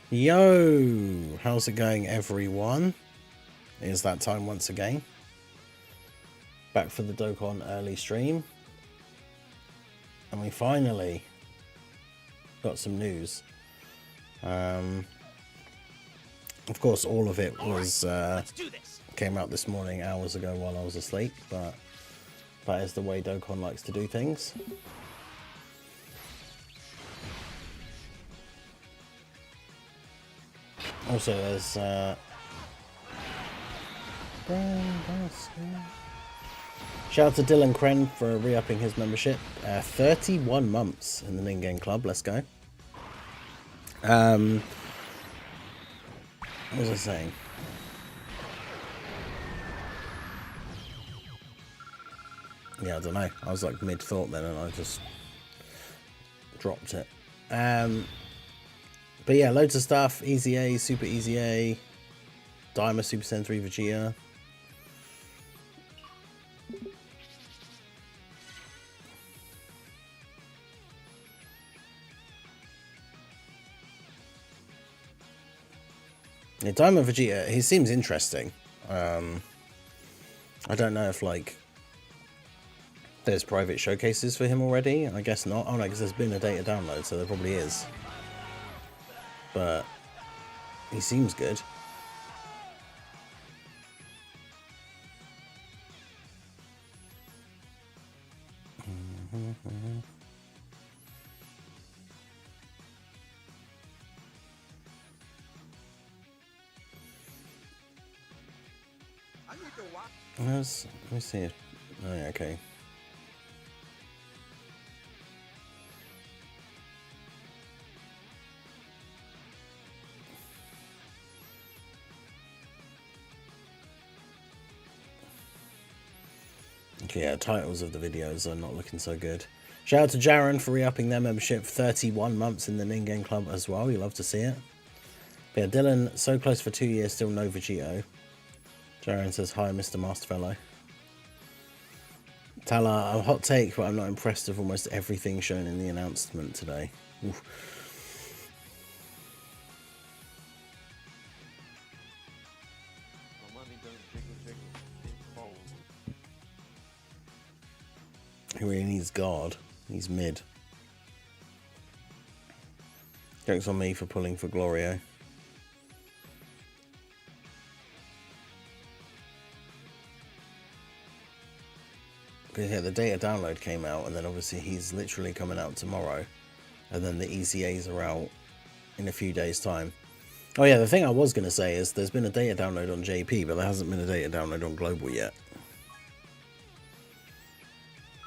Yo, how's it going, everyone? It is that time once again. Back for the Dokkan early stream. And we finally got some news. Of course, all of it was came out this morning hours ago while I was asleep, but that is the way Dokkan likes to do things. Also, there's shout out to Dylan Kren for re-upping his membership. 31 months in the Ningen Club. Let's go. What was I saying? Yeah, I don't know. I was like mid-thought then and I just dropped it. But yeah, loads of stuff. EZA, Super EZA, Daima SSJ3 Vegeta. Yeah, Daima Vegeta, he seems interesting. I don't know if like there's private showcases for him already. I guess not. Oh no, because there's been a data download, so there probably is. But he seems good. Let me see it. Oh yeah, okay. Okay, yeah, titles of the videos are not looking so good. Shout out to Jaren for re-upping their membership. 31 months in the Ningen Club as well. You love to see it. But yeah, Dylan, so close for 2 years, still no Vegito. Jaren says, hi, Mr. Masterfellow. Tala, a hot take, but I'm not impressed with almost everything shown in the announcement today. Oof. He really needs guard. He's mid. Joke's on me for pulling for Glorio. Because yeah, the data download came out, and then obviously he's literally coming out tomorrow, and then the ECAs are out in a few days' time. Oh yeah, the thing I was going to say is there's been a data download on JP, but there hasn't been a data download on Global yet.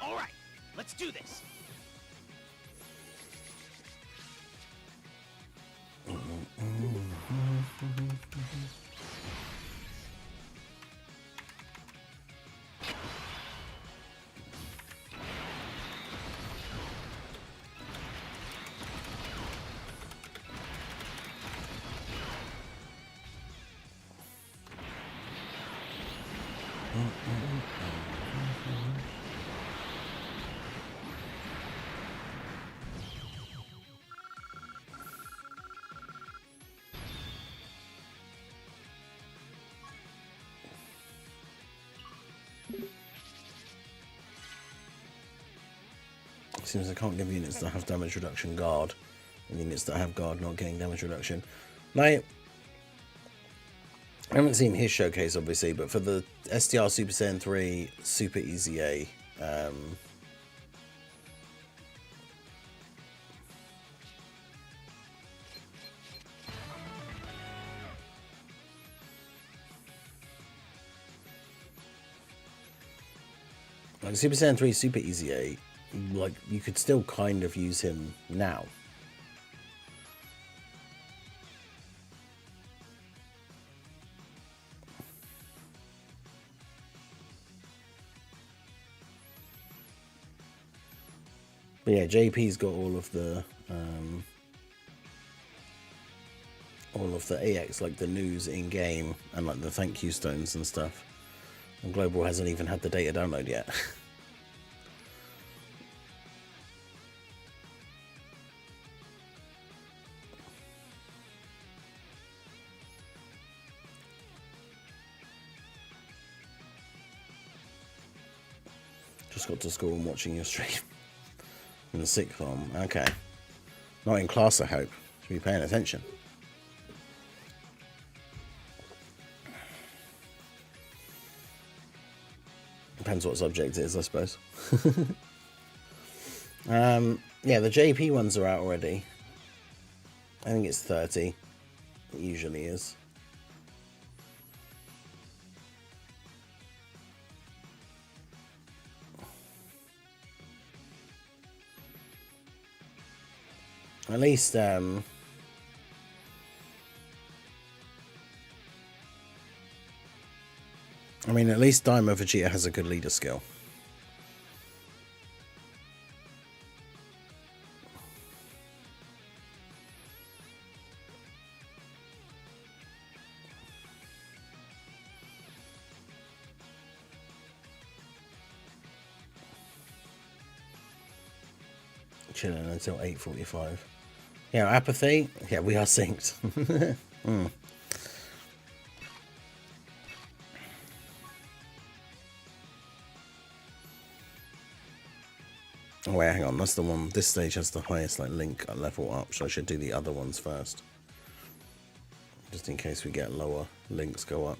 Alright, let's do this. Seems I can't give units that have damage reduction guard, and units that have guard not getting damage reduction. Like, I haven't seen his showcase obviously, but for the STR Super Saiyan 3 Super EZA, like Super Saiyan 3 Super EZA, like you could still kind of use him now. But yeah, JP's got all of the AX, like the news in game and like the thank you stones and stuff. And Global hasn't even had the data download yet. Just got to school and watching your stream. In the sixth form. Okay. Not in class, I hope. Should be paying attention. Depends what subject it is, I suppose. Yeah, the JP ones are out already. I think it's 30. It usually is. At least, I mean, at least Daima Vegeta has a good leader skill. Chilling until 8:45. Yeah, apathy. Yeah, we are synced. Oh wait, hang on. That's the one. This stage has the highest like link level up, so I should do the other ones first, just in case we get lower links go up.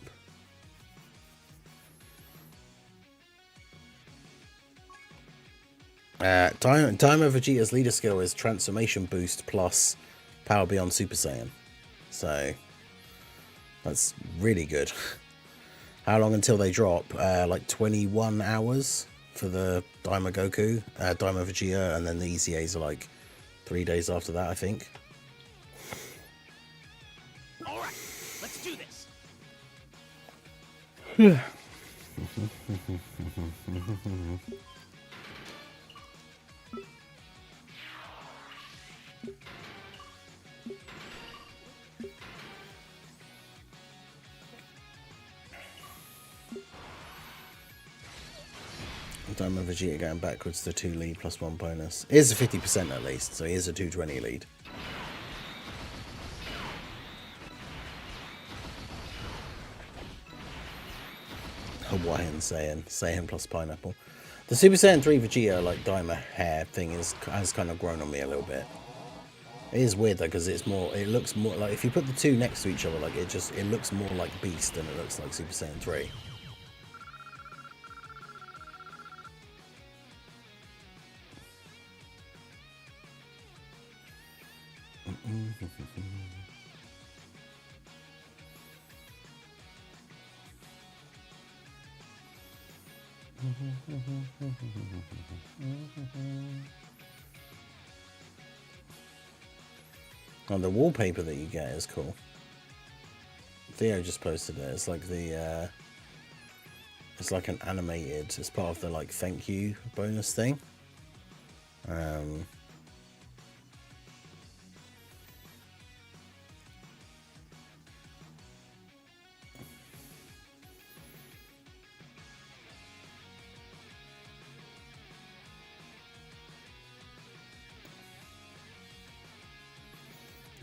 Daima Vegeta's leader skill is Transformation Boost plus Power Beyond Super Saiyan. So that's really good. How long until they drop? Like 21 hours for the Daima Goku, Daima Vegeta, and then the EZAs are like 3 days after that, I think. Alright, let's do this. Daima Vegeta going backwards to 2 lead plus 1 bonus. It is a 50% at least, so he is a 220 lead. Hawaiian Saiyan plus pineapple. The Super Saiyan 3 Vegeta, like Daima hair thing, has kind of grown on me a little bit. It is weird though, because it looks more like, if you put the two next to each other, like it looks more like Beast than it looks like Super Saiyan 3. Oh, the wallpaper that you get is cool. Theo just posted it. It's like it's like an animated. It's part of the like thank you bonus thing.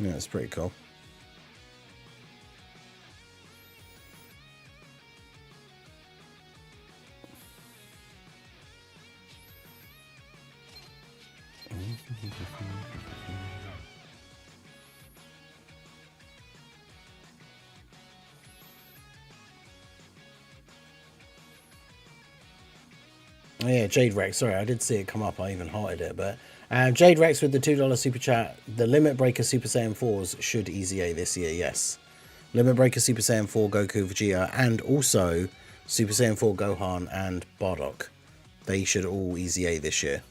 Yeah, it's pretty cool. Oh yeah, Jade Rex. Sorry, I did see it come up. I even hearted it, but Jade Rex with the $2 super chat. The Limit Breaker Super Saiyan 4s should EZA this year. Yes, Limit Breaker Super Saiyan 4 Goku Vegeta, and also Super Saiyan 4 Gohan and Bardock. They should all EZA this year.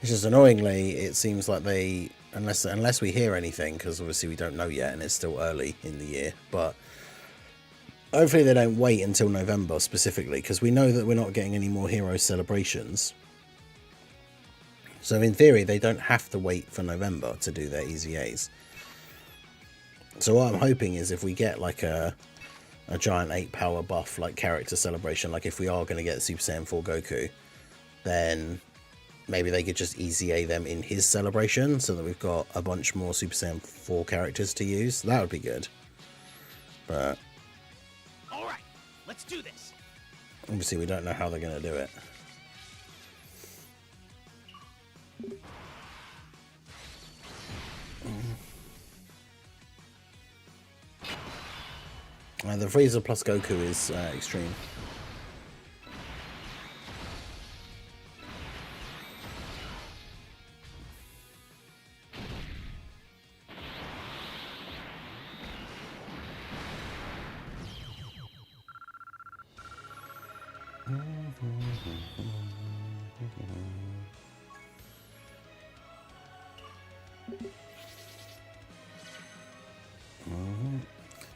It's just annoyingly, it seems like they, unless we hear anything, because obviously we don't know yet and it's still early in the year, but hopefully they don't wait until November specifically, because we know that we're not getting any more hero celebrations. So in theory, they don't have to wait for November to do their EZAs. So what I'm hoping is if we get like a giant 8 power buff like character celebration, like if we are going to get Super Saiyan 4 Goku, then maybe they could just EZA them in his celebration so that we've got a bunch more Super Saiyan 4 characters to use. That would be good. But All right, let's do this. obviously we don't know how they're going to do it. The Frieza plus Goku is extreme.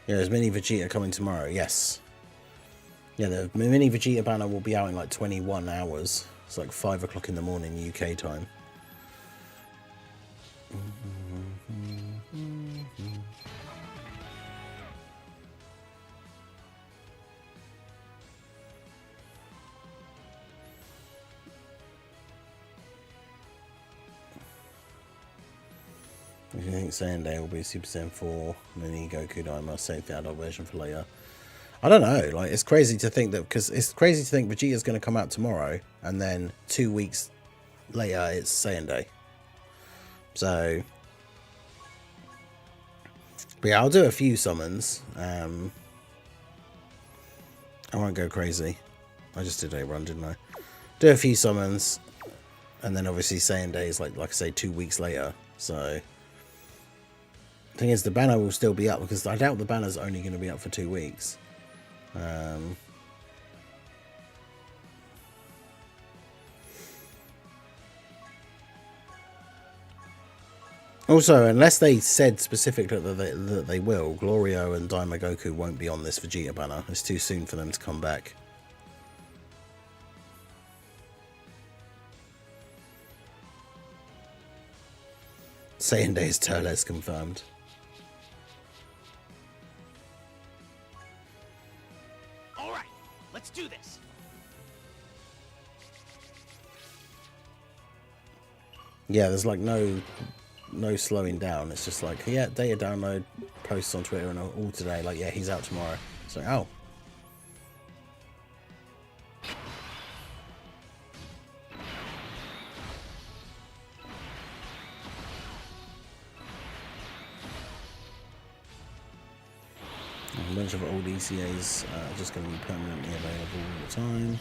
Yeah, there's Mini Vegeta coming tomorrow, yes. Yeah, the Mini Vegeta banner will be out in like 21 hours. It's like 5 o'clock in the morning UK time. If you think Saiyan Day will be Super Saiyan 4 Mini Goku Daima, save the adult version for later. I don't know, like it's crazy to think that, because it's crazy to think Vegeta's going to come out tomorrow and then 2 weeks later it's Saiyan Day. So, but yeah, I'll do a few summons. I won't go crazy. I just did a run, didn't I? Do a few summons, and then obviously Saiyan Day is like I say 2 weeks later. So the thing is, the banner will still be up, because I doubt the banner's only going to be up for 2 weeks. Also, unless they said specifically that they will, Glorio and Daima Goku won't be on this Vegeta banner. It's too soon for them to come back. Saiyan Day's Turles confirmed. All right, let's do this. Yeah, there's like no slowing down. It's just like, yeah, data download, posts on Twitter and all today. Like, yeah, he's out tomorrow. So, oh. A bunch of old ECAs are just going to be permanently available all the time.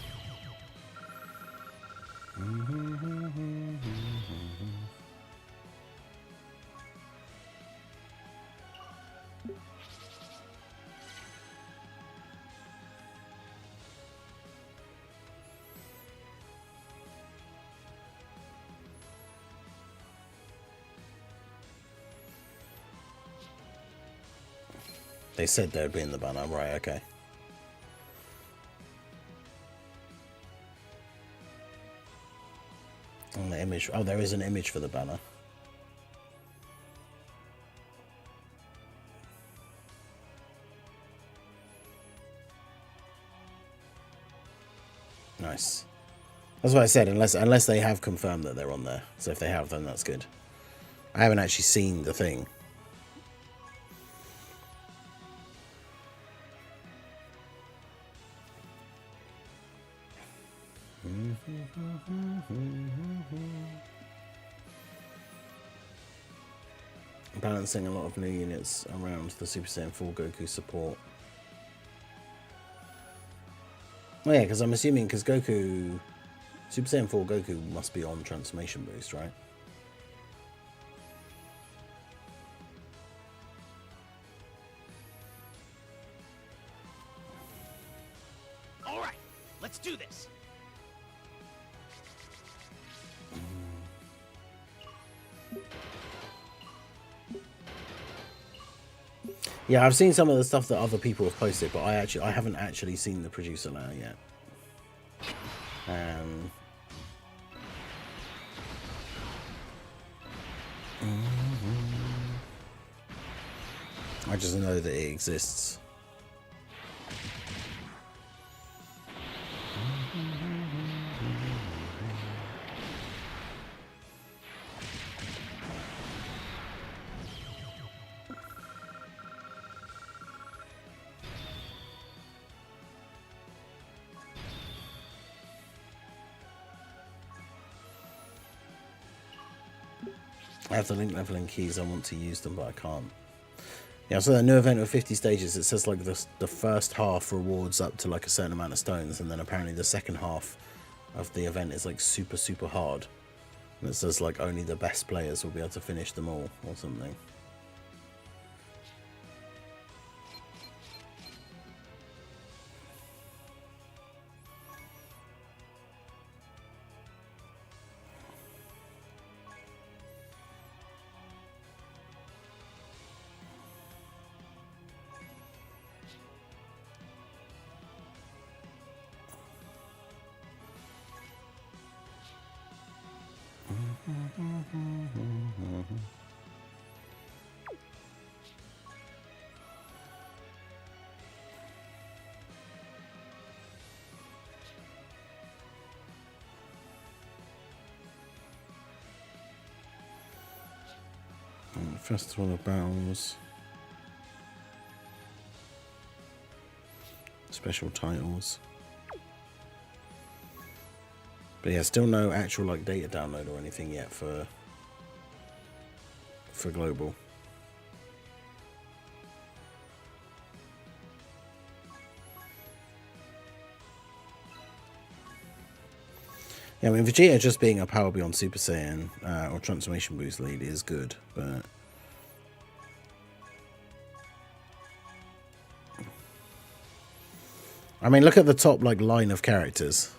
They said they'd be in the banner, right? Okay. And the image. Oh, there is an image for the banner. Nice. That's what I said. Unless they have confirmed that they're on there. So if they have, then that's good. I haven't actually seen the thing. Balancing a lot of new units around the Super Saiyan 4 Goku support. Oh yeah, because I'm assuming, because Goku, Super Saiyan 4 Goku must be on Transformation Boost, right? All right, let's do this. Yeah, I've seen some of the stuff that other people have posted, but I haven't actually seen the producer now yet. I just know that it exists. I have the link leveling keys. I want to use them, but I can't. Yeah, so that new event with 50 stages, it says like the first half rewards up to like a certain amount of stones, and then apparently the second half of the event is like super, super hard. And it says like only the best players will be able to finish them all or something. Festival of Battles. Special titles. But yeah, still no actual like data download or anything yet for global. Yeah, I mean Vegeta just being a Power Beyond Super Saiyan or Transformation Boost lead is good, but I mean look at the top like line of characters.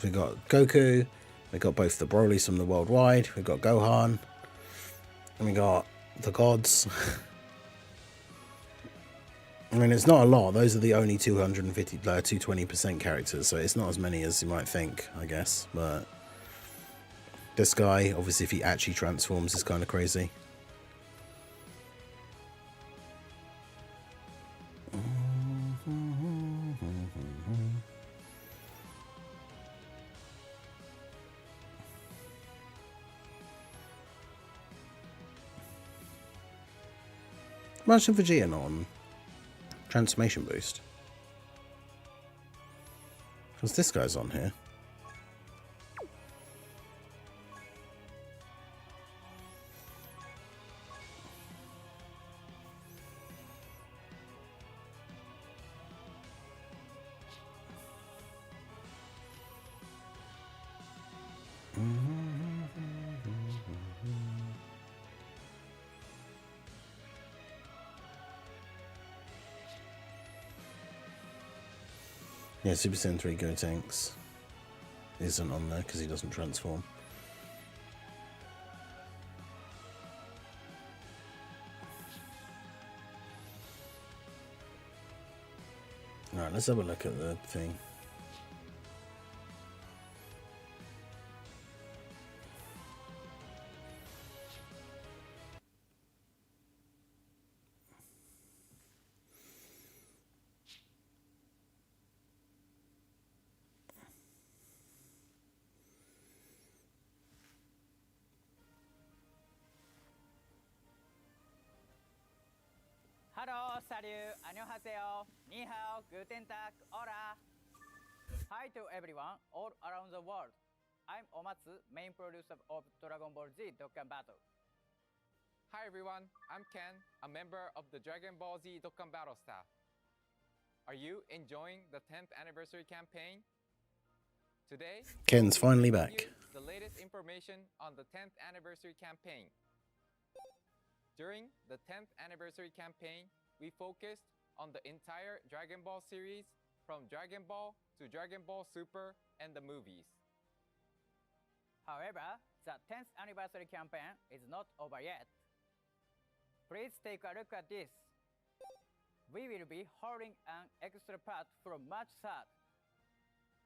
We got Goku, we got both the Broly's from the Worldwide, we got Gohan, and we got the gods. I mean, it's not a lot. Those are the only 220% characters, so it's not as many as you might think, I guess. But this guy, obviously, if he actually transforms, is kind of crazy. Imagine Vegeta on Transformation Boost. Because this guy's on here. Yeah, Super Saiyan 3 Gotenks isn't on there because he doesn't transform. Alright, let's have a look at the thing. Hello, salut, annyeonghaseyo, ni hao, guten tag, hola. Hi to everyone all around the world. I'm Omatsu, main producer of Dragon Ball Z Dokkan Battle. Hi everyone, I'm Ken, a member of the Dragon Ball Z Dokkan Battle staff. Are you enjoying the 10th anniversary campaign? Today, Ken's finally we'll back. give you the latest information on the 10th anniversary campaign. During the 10th anniversary campaign, we focused on the entire Dragon Ball series from Dragon Ball to Dragon Ball Super and the movies. However, the 10th anniversary campaign is not over yet. Please take a look at this. We will be holding an extra part from March 3rd.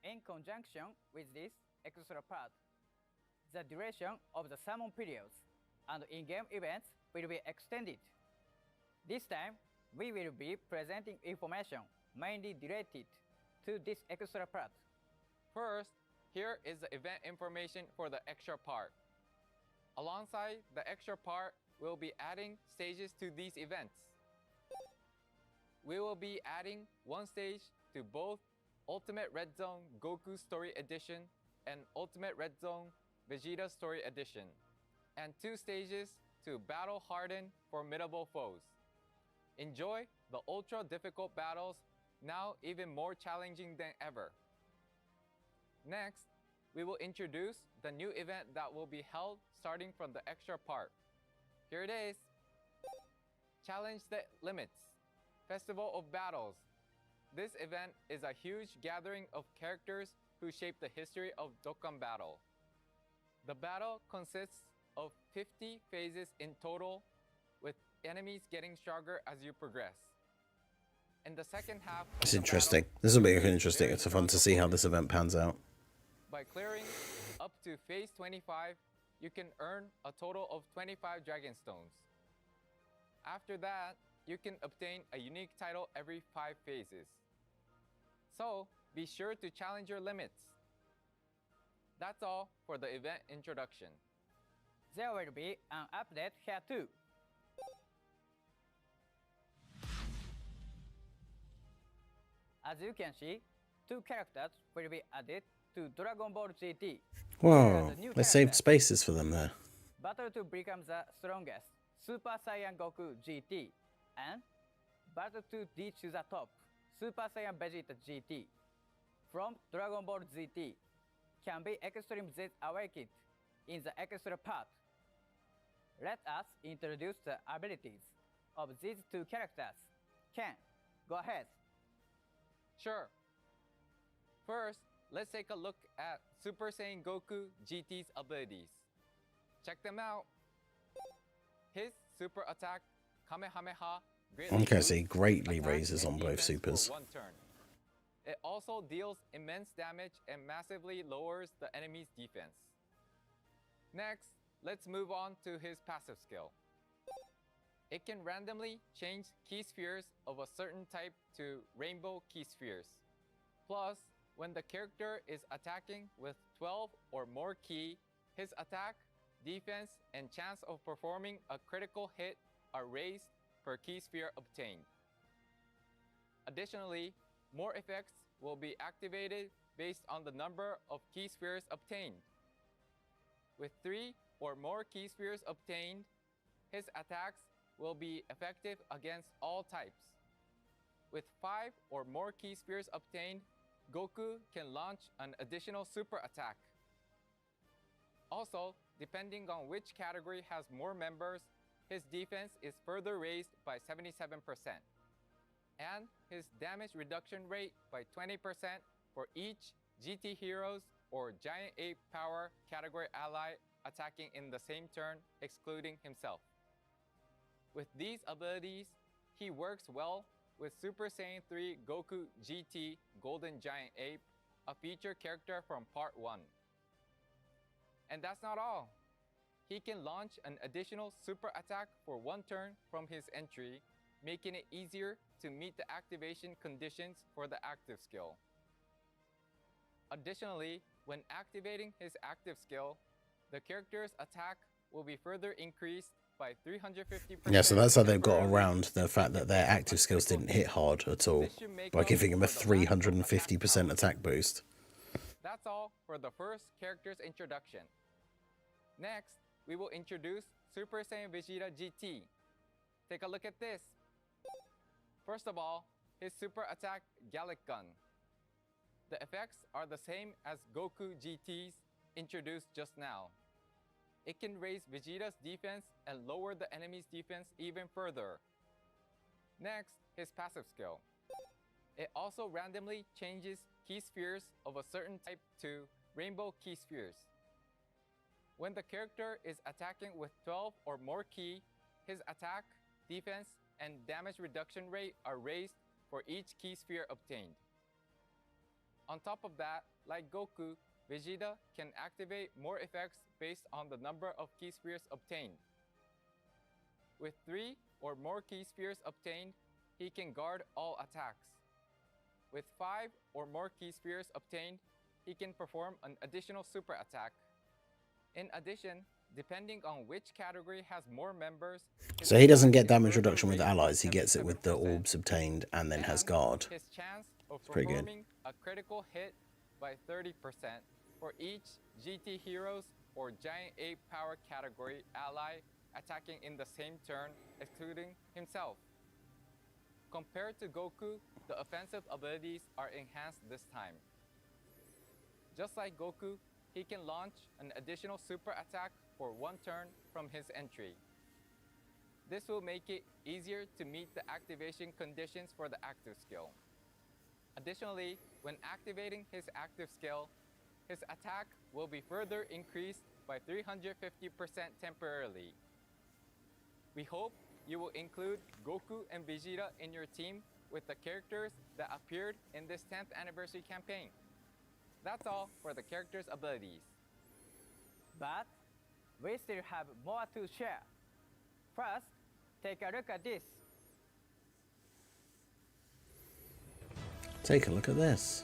In conjunction with this extra part, the duration of the summon periods and in-game events will be extended. This time, we will be presenting information mainly related to this extra part. First, here is the event information for the extra part. Alongside the extra part, we'll be adding stages to these events. we will be adding one stage to both Ultimate Red Zone Goku Story Edition and Ultimate Red Zone Vegeta Story Edition, and 2 stages to battle hardened formidable foes. Enjoy the ultra difficult battles, now even more challenging than ever. Next, we will introduce the new event that will be held starting from the extra part. Here it is. Challenge the Limits, Festival of Battles. This event is a huge gathering of characters who shape the history of Dokkan Battle. The battle consists of 50 phases in total, with enemies getting stronger as you progress. In the second half, It's interesting. This will be interesting. It's fun to see how this event pans out. By clearing up to phase 25, you can earn a total of 25 Dragon Stones. After that, you can obtain a unique title every 5 phases. So, be sure to challenge your limits. That's all for the event introduction. There will be an update here too. As you can see, 2 characters will be added to Dragon Ball GT. Whoa, they saved spaces for them there. Battle to become the strongest, Super Saiyan Goku GT, and Battle to reach to the top, Super Saiyan Vegeta GT. From Dragon Ball GT, can be Extreme Z awakened in the extra part. Let us introduce the abilities of these 2 characters. Ken, go ahead. Sure. First, let's take a look at Super Saiyan Goku GT's abilities. Check them out. His super attack, Kamehameha, Okay, so he greatly attack raises and on both defense supers. for 1 turn. It also deals immense damage and massively lowers the enemy's defense. Next, let's move on to his passive skill. It can randomly change key spheres of a certain type to rainbow key spheres. Plus, when the character is attacking with 12 or more ki, his attack, defense, and chance of performing a critical hit are raised per key sphere obtained. Additionally, more effects will be activated based on the number of key spheres obtained. With 3 or more key spheres obtained, his attacks will be effective against all types. With 5 or more key spheres obtained, Goku can launch an additional super attack. Also, depending on which category has more members, his defense is further raised by 77%, and his damage reduction rate by 20% for each GT Heroes or Giant Ape Power category ally attacking in the same turn, excluding himself. With these abilities, he works well with Super Saiyan 3 Goku GT Golden Giant Ape, a feature character from Part 1. And that's not all. He can launch an additional super attack for 1 turn from his entry, making it easier to meet the activation conditions for the active skill. Additionally, when activating his active skill, the character's attack will be further increased by 350%. Yeah, so that's how they've got around the fact that their active skills didn't hit hard at all, by giving him a 350% attack boost. That's all for the first character's introduction. Next, we will introduce Super Saiyan Vegeta GT. Take a look at this. First of all, his super attack Gallic Gun. The effects are the same as Goku GT's introduced just now. It can raise Vegeta's defense and lower the enemy's defense even further. Next, his passive skill. It also randomly changes key spheres of a certain type to rainbow key spheres. When the character is attacking with 12 or more ki, his attack, defense, and damage reduction rate are raised for each key sphere obtained. On top of that, like Goku, Vegeta can activate more effects based on the number of key spheres obtained. With 3 or more key spheres obtained, he can guard all attacks. With 5 or more key spheres obtained, he can perform an additional super attack. In addition, depending on which category has more members. his So he doesn't attack get and damage burden reduction with rate allies, is he gets it with the 77%, orbs obtained and then has and guard. his chance of pretty good. performing a critical hit by 30% for each GT Heroes or Giant Ape Power category ally attacking in the same turn, excluding himself. Compared to Goku, the offensive abilities are enhanced this time. Just like Goku, he can launch an additional super attack for one turn from his entry. This will make it easier to meet the activation conditions for the active skill. Additionally, when activating his active skill, his attack will be further increased by 350% temporarily. We hope you will include Goku and Vegeta in your team with the characters that appeared in this 10th anniversary campaign. That's all for the characters' abilities. But we still have more to share. First, take a look at this. Take a look at this.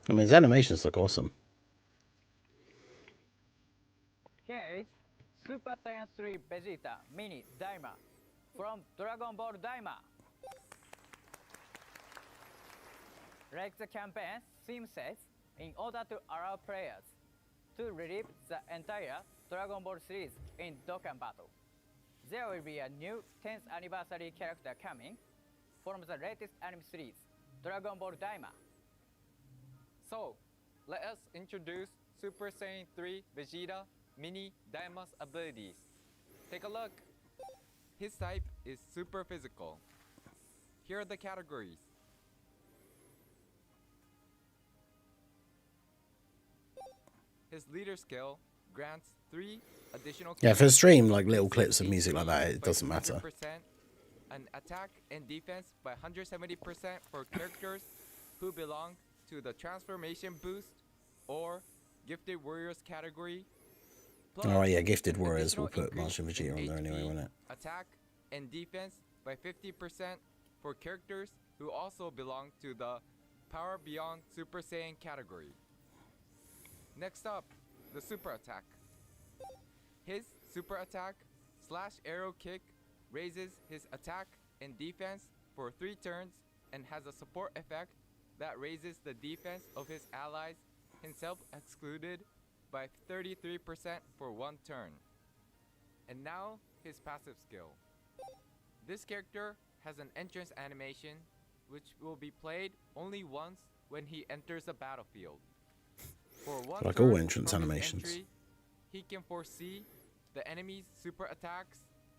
I mean, his animations look awesome. Here is Super Saiyan 3 Vegeta Mini Daima from Dragon Ball Daima. Like the campaign theme says, in order to allow players to relive the entire Dragon Ball series in Dokkan battle, there will be a new 10th anniversary character coming from the latest anime series, Dragon Ball Daima. So, let us introduce Super Saiyan 3 Vegeta Mini Daima's abilities. Take a look. His type is Super Physical. Here are the categories. His leader skill grants 3 additional. Yeah, for a stream, like little clips of music like that, it doesn't matter. An attack and defense by 170% for characters who belong to the Transformation Boost or Gifted Warriors category. Alright, yeah, Gifted Warriors will put Martian Vegeta on there anyway, won't it? Attack and defense by 50% for characters who also belong to the Power Beyond Super Saiyan category. Next up, the Super Attack. His Super Attack / Arrow Kick raises his attack and defense for 3 turns and has a support effect that raises the defense of his allies, himself excluded, by 33% for 1 turn. And now, his passive skill. This character has an entrance animation which will be played only once when he enters the battlefield. For 1 Like turn all entrance from his animations. entry, he can foresee the enemy's super attacks,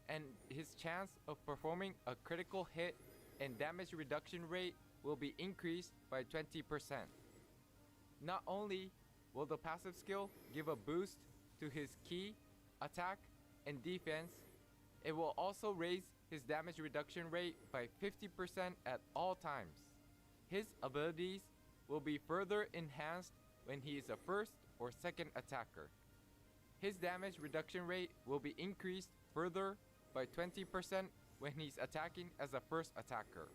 and his chance of performing a critical hit and damage reduction rate will be increased by 20%. Not only will the passive skill give a boost to his key, attack, and defense, it will also raise his damage reduction rate by 50% at all times. His abilities will be further enhanced when he is a first or second attacker. His damage reduction rate will be increased further by 20% when he's attacking as a first attacker.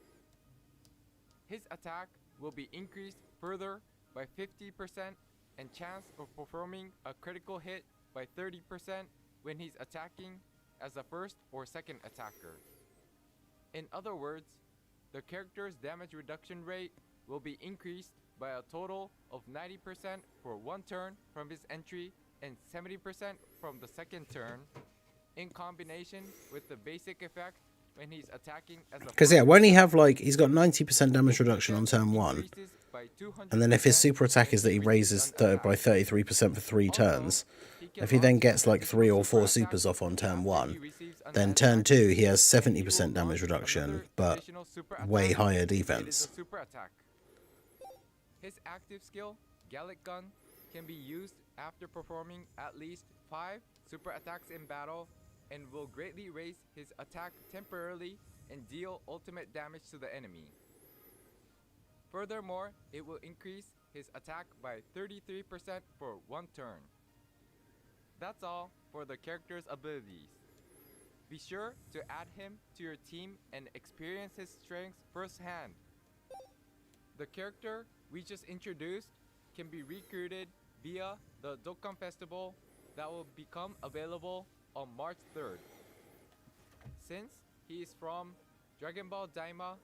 His attack will be increased further by 50% and chance of performing a critical hit by 30% when he's attacking as a first or second attacker. In other words, the character's damage reduction rate will be increased by a total of 90% for 1 turn from his entry and 70% from the second turn, in combination with the basic effect when he's attacking as a Because, yeah, won't he have, like, he's got 90% damage reduction on turn 1, and then if his super attack is that he raises by 33% for 3 turns, can If he then launch gets like his 3 or 4 super attack supers off on turn after 1, he receives an then turn attack, 2 he has and 70% will damage launch reduction, another but additional super way attack higher if it is defense. a super attack. His active skill, Gallic Gun, can be used after performing at least 5 super attacks in battle and will greatly raise his attack temporarily and deal ultimate damage to the enemy. Furthermore, it will increase his attack by 33% for 1 turn. That's all for the character's abilities. Be sure to add him to your team and experience his strengths firsthand. The character we just introduced can be recruited via the Dokkan Festival that will become available on March 3rd. Since he is from Dragon Ball Daima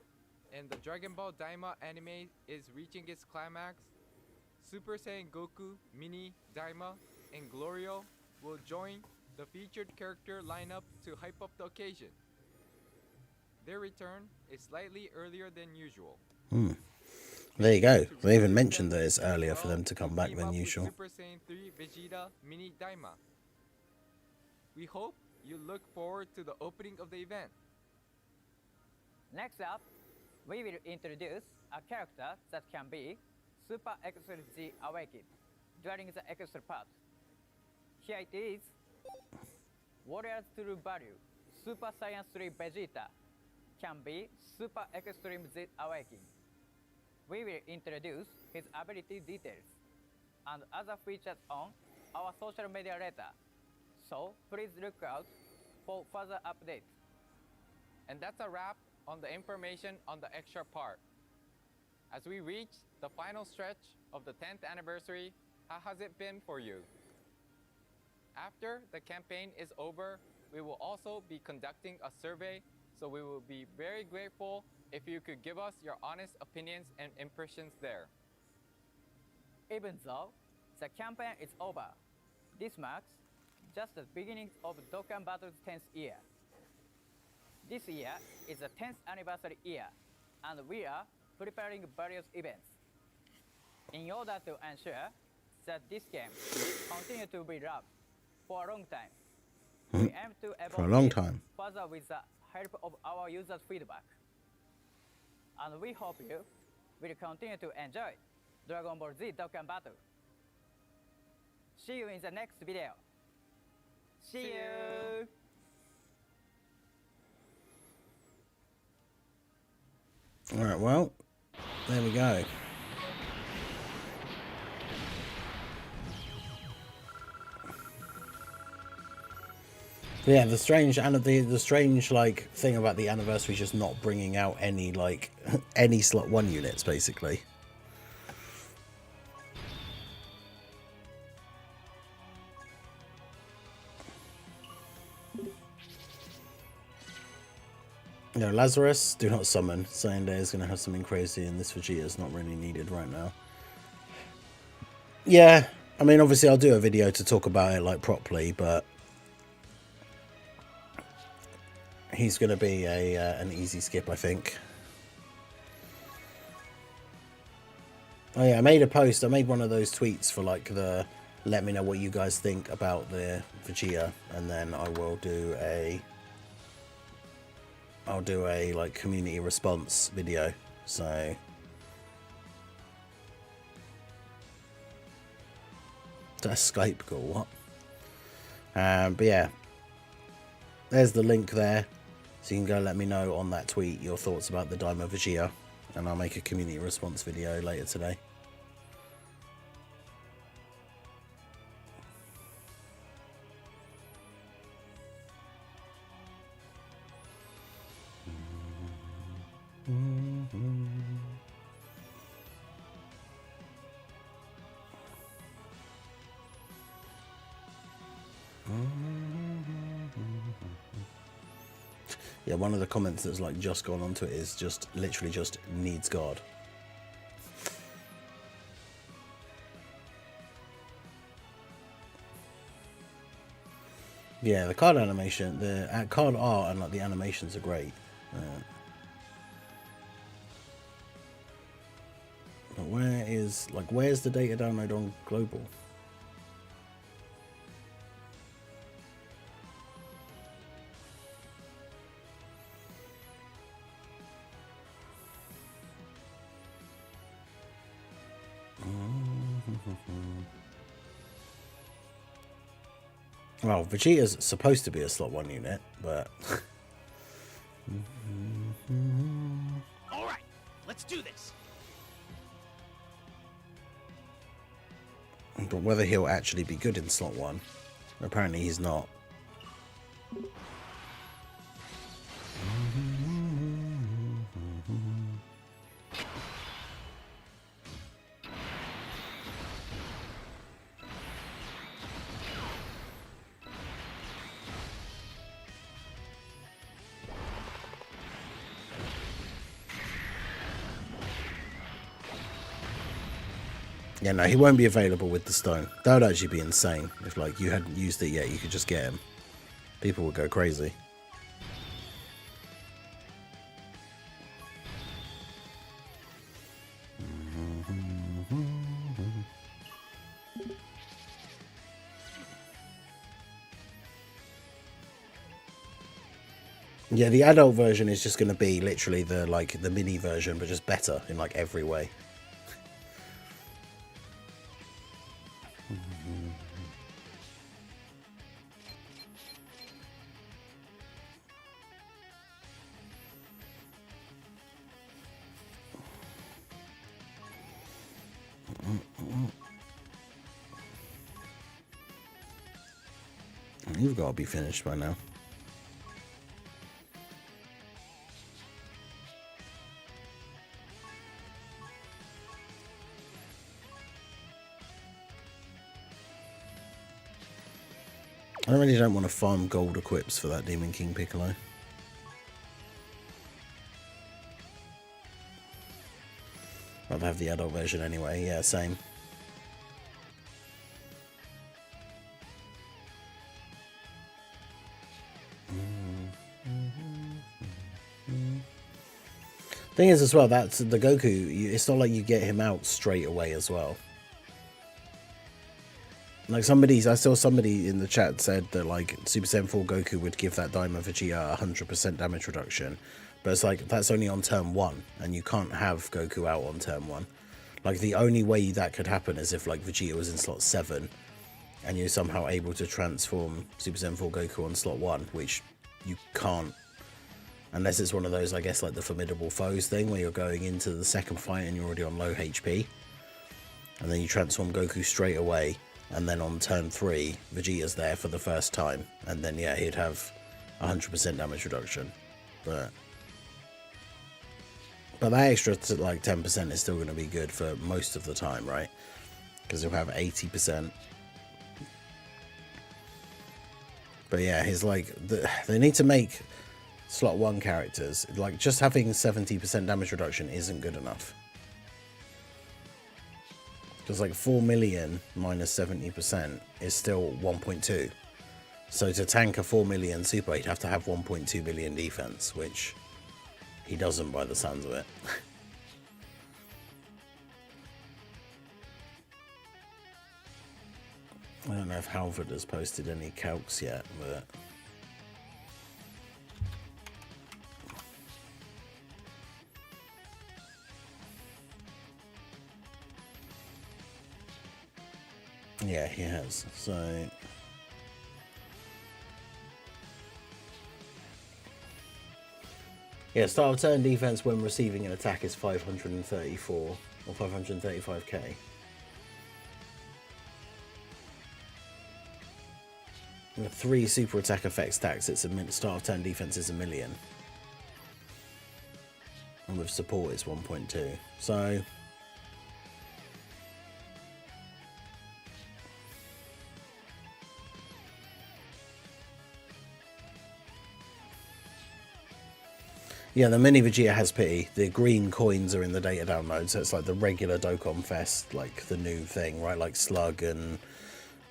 and the Dragon Ball Daima anime is reaching its climax, Super Saiyan Goku, Mini, Daima, and Glorio will join the featured character lineup to hype up the occasion. Their return is slightly earlier than usual. There you go. They even mentioned that it's earlier for them to come back than usual. Super Saiyan 3 Vegeta Mini Daima. We hope you look forward to the opening of the event. Next up, we will introduce a character that can be Super SSJ Awakened during the extra part. Here it is. Warrior's True Value Super Saiyan 3 Vegeta can be Super Extreme Z Awakened. We will introduce his ability details and other features on our social media later, so please look out for further updates. And that's a wrap on the information on the extra part. As we reach the final stretch of the 10th anniversary, how has it been for you? After the campaign is over, we will also be conducting a survey, so we will be very grateful if you could give us your honest opinions and impressions there. Even though the campaign is over, this marks just the beginning of Dokkan Battle's 10th year. This year is the 10th anniversary year, and we are preparing various events. In order to ensure that this game continues to be loved for a long time, we aim to For a evolve long it time. further with the help of our users' feedback. And we hope you will continue to enjoy Dragon Ball Z Dokkan Battle. See you in the next video. See you! Alright, well, there we go. Yeah, the strange like thing about the anniversary is just not bringing out any like any slot 1 units basically. You know, Lazarus, do not summon. Sunday is going to have something crazy, and this Vegeta is not really needed right now. Yeah, I mean, obviously I'll do a video to talk about it like properly, but he's going to be an easy skip, I think. Oh yeah, I made a post. I made one of those tweets for like the let me know what you guys think about the Vegeta, and then I will do a like community response video. So that's Skype call, what? But yeah, there's the link there, so you can go let me know on that tweet your thoughts about the Daima Vegeta, and I'll make a community response video later today. Yeah, one of the comments that's like just gone onto it is just literally just needs God. Yeah, the card animation, the card art and like the animations are great. But where's the data download on global? Well, Vegeta's supposed to be a slot 1 unit, but... Alright, let's do this. But whether he'll actually be good in slot 1, apparently he's not. Yeah, no, he won't be available with the stone. That would actually be insane. If, like, you hadn't used it yet, you could just get him. People would go crazy. Yeah, the adult version is just going to be literally the mini version, but just better in, like, every way. You've got to be finished by now. I really don't want to farm gold equips for that Demon King Piccolo. I'd have the adult version anyway, yeah, same. Thing is as well, that's the Goku, it's not like you get him out straight away as well. Like I saw somebody in the chat said that like Super Saiyan 4 Goku would give that Daima Vegeta 100% damage reduction. But it's like, that's only on turn 1, and you can't have Goku out on turn 1. Like the only way that could happen is if like Vegeta was in slot 7, and you're somehow able to transform Super Saiyan 4 Goku on slot 1, which you can't. Unless it's one of those, I guess, like the Formidable Foes thing, where you're going into the second fight and you're already on low HP. And then you transform Goku straight away, and then on turn 3, Vegeta's there for the first time. And then, yeah, he'd have 100% damage reduction. But that extra, like, 10% is still going to be good for most of the time, right? Because he'll have 80%. But yeah, he's like, they need to make slot 1 characters, like just having 70% damage reduction isn't good enough. Because like 4 million minus 70% is still 1.2. So to tank a 4 million super, he'd have to have 1.2 billion defense, which he doesn't by the sounds of it. I don't know if Halford has posted any calcs yet, but... yeah, he has. So... yeah, start of turn defense when receiving an attack is 534 or 535k. With 3 super attack effect stacks, it's a start of turn defense is 1 million. And with support, it's 1.2. So... yeah, the mini Vegeta has pity. The green coins are in the data download, so it's like the regular Dokkan Fest, like the new thing, right? Like Slug and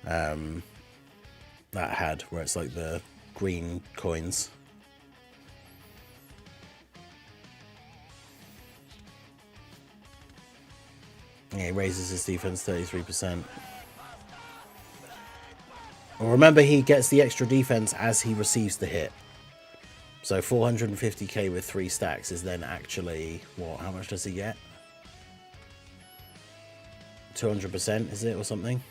that had, where it's like the green coins. Yeah, he raises his defense 33%. Well, remember, he gets the extra defense as he receives the hit. So 450k with 3 stacks is then actually, what, how much does he get? 200%, is it, or something?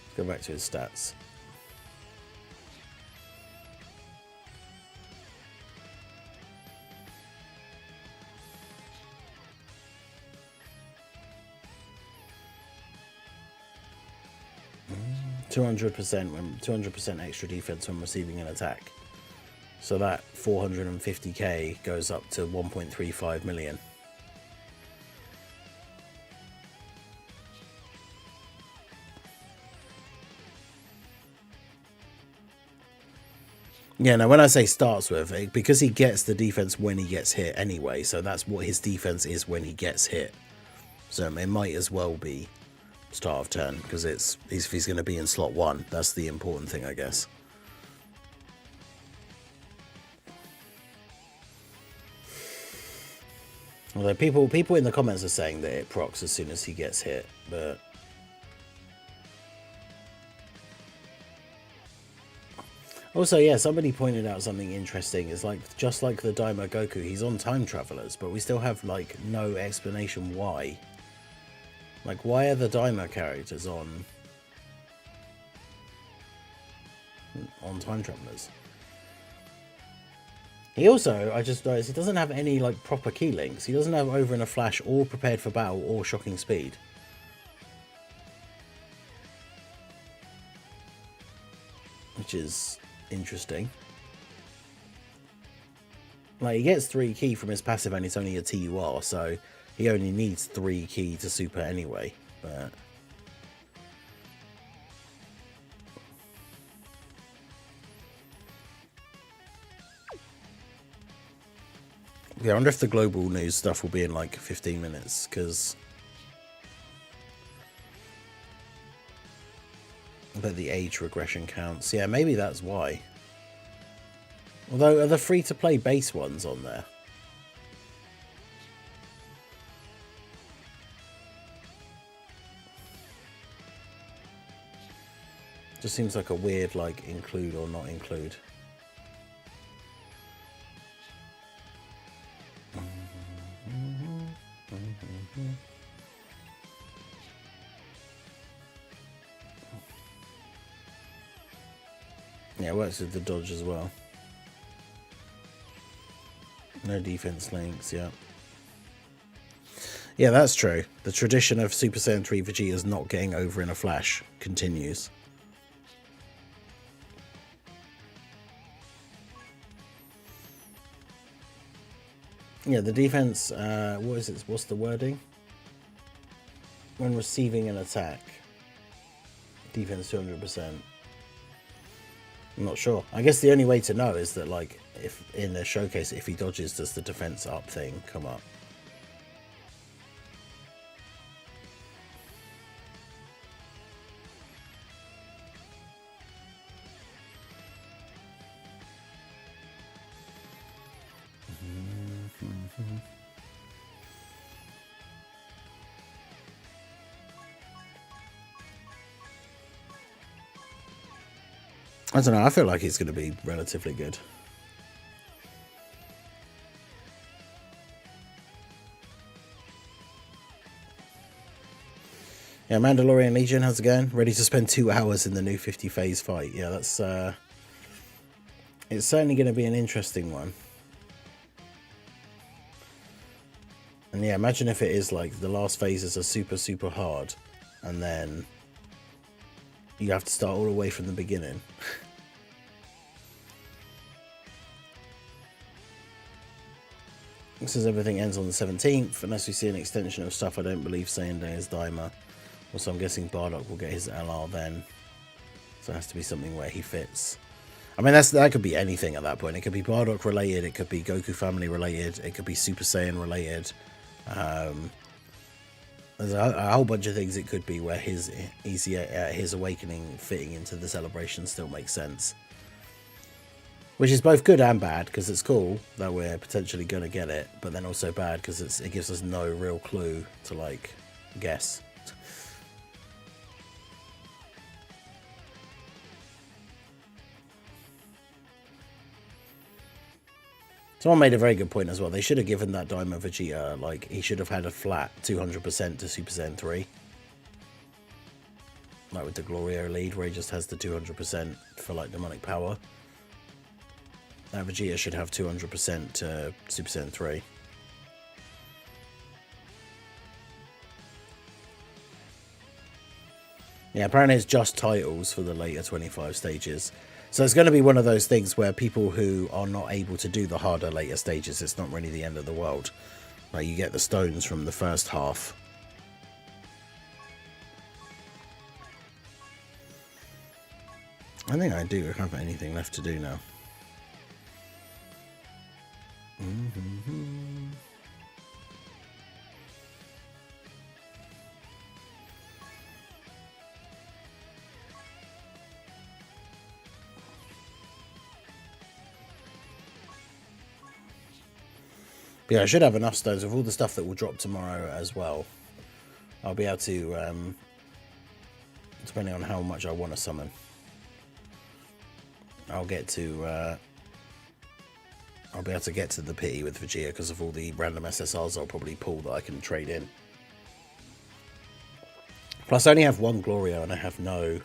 Let's go back to his stats. When 200% extra defense when receiving an attack. So that 450k goes up to 1.35 million. Yeah, now when I say starts with, because he gets the defense when he gets hit anyway, so that's what his defense is when he gets hit. So it might as well be start of turn, because if he's going to be in slot 1, that's the important thing, I guess. Although people in the comments are saying that it procs as soon as he gets hit, but also, yeah, somebody pointed out something interesting. Is like, just like the Daima Goku, he's on time travelers, but we still have like no explanation why. Like, why are the Daima characters on time travelers? He also, I just noticed, he doesn't have any like proper key links. He doesn't have Over in a Flash or Prepared for Battle or Shocking Speed. Which is interesting. Like, he gets 3 key from his passive and it's only a TUR, so he only needs 3 key to super anyway, but yeah, I wonder if the global news stuff will be in like 15 minutes, because I bet the age regression counts. Yeah, maybe that's why. Although, are the free-to-play base ones on there? Just seems like a weird, like, include or not include. Yeah, it works with the dodge as well. No defense links, yeah. Yeah, that's true. The tradition of Super Saiyan 3 Vegeta's not getting over in a flash continues. Yeah, the defense, what is it? What's the wording? When receiving an attack. Defense 200%. I'm not sure. I guess the only way to know is that, like, if in the showcase, if he dodges, does the defense up thing come up? I don't know, I feel like he's going to be relatively good. Yeah, Mandalorian Legion, how's it going? Ready to spend 2 hours in the new 50 phase fight. Yeah, that's it's certainly going to be an interesting one. And yeah, imagine if it is like the last phases are super hard, and then you have to start all the way from the beginning. It says everything ends on the 17th, unless we see an extension of stuff. I don't believe Saiyan Day is Daima. Also, I'm guessing Bardock will get his LR then. So it has to be something where he fits. I mean, that could be anything at that point. It could be Bardock related, it could be Goku family related, it could be Super Saiyan related. There's a whole bunch of things it could be where his awakening fitting into the celebration still makes sense. Which is both good and bad, because it's cool that we're potentially going to get it, but then also bad because it gives us no real clue to, like, guess. Someone made a very good point as well. They should have given that Daima Vegeta, like, he should have had a flat 200% to Super Saiyan 3. Like with the Glorio lead, where he just has the 200% for, like, demonic power. That Vegeta should have 200% to Super Saiyan 3. Yeah, apparently it's just titles for the later 25 stages. So it's going to be one of those things where people who are not able to do the harder later stages, it's not really the end of the world. Like, you get the stones from the first half. I think I do have anything left to do now. But yeah, I should have enough stones with all the stuff that will drop tomorrow as well. I'll be able to, depending on how much I want to summon, I'll be able to get to the pity with Vegeta because of all the random SSRs I'll probably pull that I can trade in. Plus I only have one Glorio and I have no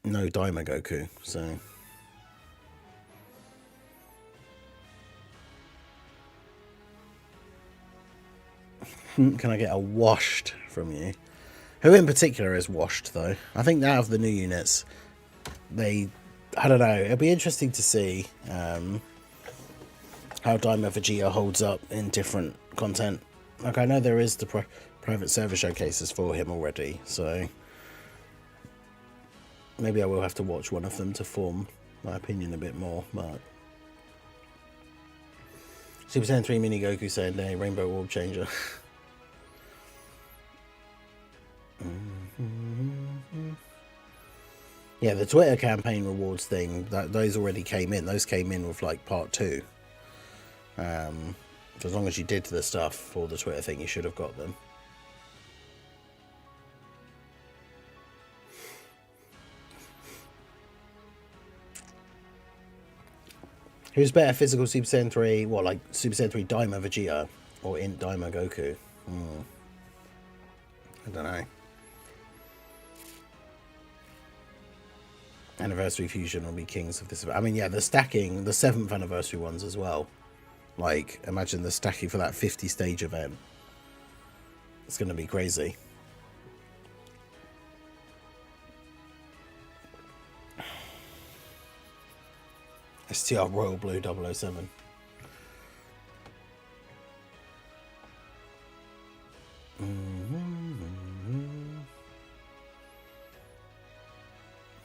no Daima Goku, so can I get a washed from you? Who in particular is washed though? I think out of the new units, I don't know, it'll be interesting to see how Daima Vegeta holds up in different content. Like, I know there is the private server showcases for him already, so maybe I will have to watch one of them to form my opinion a bit more, but Super Saiyan 3 Mini Goku saying day, Rainbow Orb Changer. Yeah, the Twitter campaign rewards thing, those already came in. Those came in with like part 2. So as long as you did the stuff for the Twitter thing, you should have got them. Who's better, physical Super Saiyan 3? What, like Super Saiyan 3 Daima Vegeta or Int Daima Goku? I don't know. Anniversary Fusion will be kings of this. I mean, yeah, the stacking, the 7th anniversary ones as well. Like, imagine the stacking for that 50 stage event. It's going to be crazy. STR Royal Blue 007.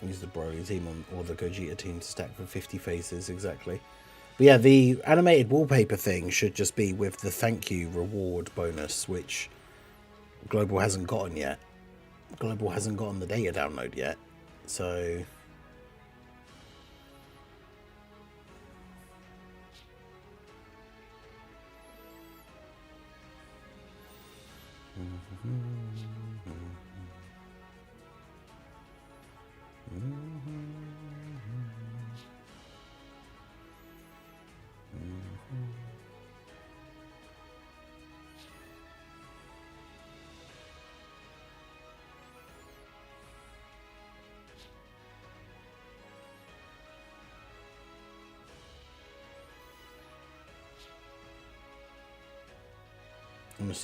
Use the Broly team or the Gogeta team to stack for 50 faces, exactly. But yeah, the animated wallpaper thing should just be with the thank you reward bonus, which Global hasn't gotten yet. Global hasn't gotten the data download yet, so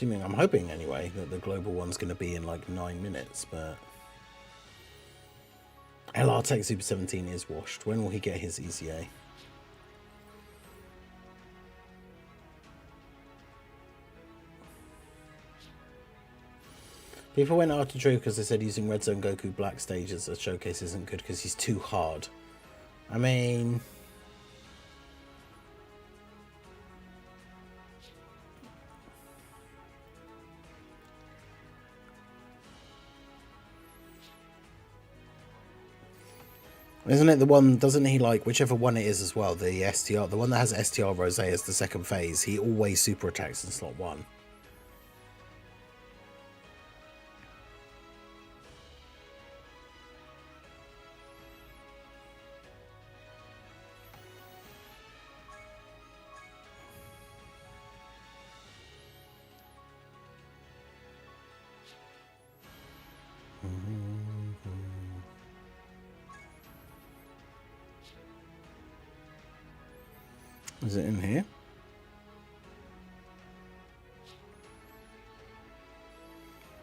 I'm hoping anyway that the global one's going to be in like 9 minutes, but LR Tech Super 17 is washed. When will he get his EZA? People went after Drew because they said using Red Zone Goku Black stage as a showcase isn't good because he's too hard. I mean, isn't it the one, doesn't he, like, whichever one it is as well, the STR, the one that has STR Rose as the second phase, he always super attacks in slot 1. Is it in here?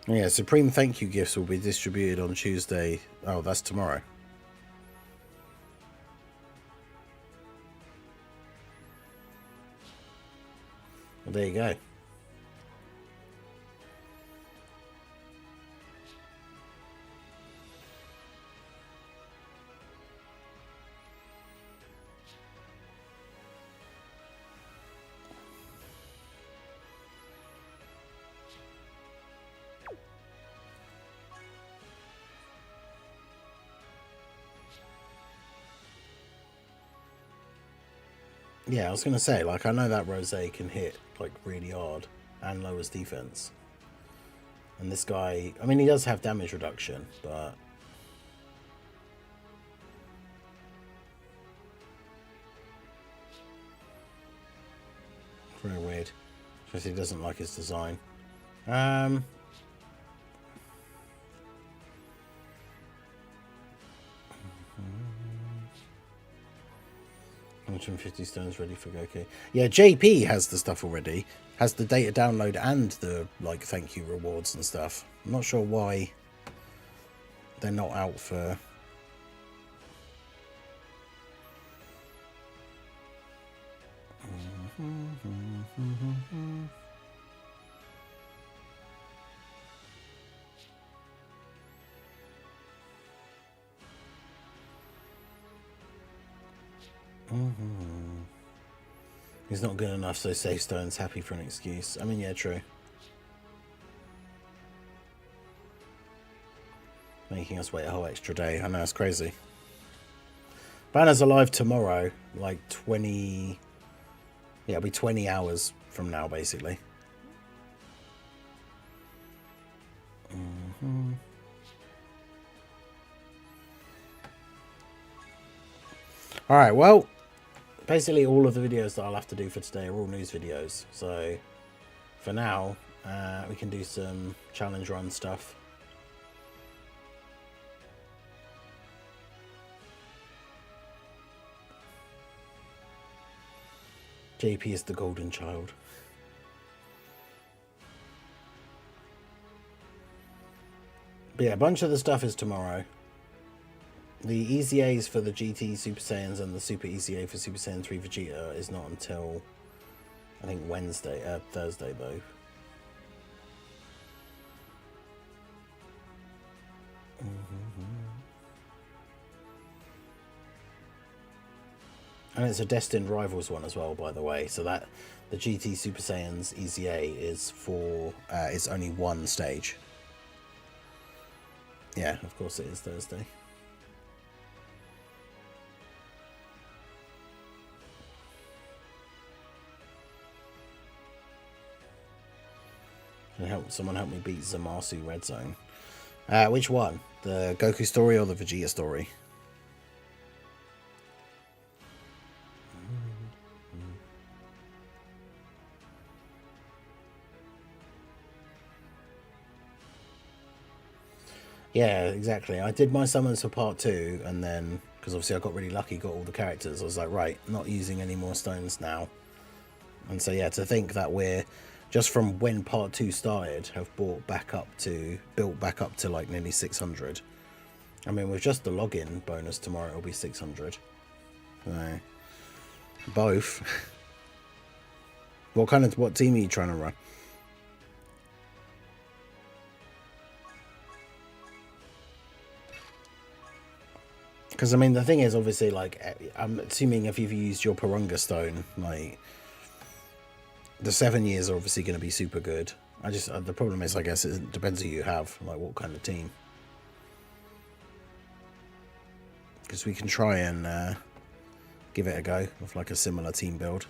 Yeah, Supreme thank you gifts will be distributed on Tuesday. Oh, that's tomorrow. Well, there you go. Yeah, I was going to say, like, I know that Rosé can hit, like, really hard and lowers defense. And this guy, I mean, he does have damage reduction, but... very weird. Especially he doesn't like his design. 150 stones ready for Goku. Yeah, JP has the stuff already. Has the data download and the, like, thank you rewards and stuff. I'm not sure why they're not out for... He's not good enough, so save stone's happy for an excuse. I mean, yeah, true. Making us wait a whole extra day. I know, it's crazy. Banner's alive tomorrow, like 20... yeah, it'll be 20 hours from now, basically. Alright, well, basically all of the videos that I'll have to do for today are all news videos. So, for now, we can do some challenge run stuff. JP is the golden child. But yeah, a bunch of the stuff is tomorrow. The EZAs for the GT Super Saiyans and the Super EZA for Super Saiyan 3 Vegeta is not until, I think, Thursday though. And it's a Destined Rivals one as well, by the way. So that the GT Super Saiyans EZA is for it's only one stage. Yeah, of course it is Thursday. Someone help me beat Zamasu Red Zone. Which one? The Goku story or the Vegeta story? Yeah, exactly. I did my summons for part 2, and then, because obviously I got really lucky, got all the characters, I was like, right, not using any more stones now. And so, yeah, to think that we're, just from when part 2 started, have built back up to like nearly 600. I mean, with just the login bonus tomorrow, it'll be 600. So, both. What team are you trying to run? Because, I mean, the thing is, obviously, like, I'm assuming if you've used your Purunga Stone, like, the 7 years are obviously going to be super good. The problem is, I guess, it depends who you have, like, what kind of team. Because we can try and give it a go with, like, a similar team build.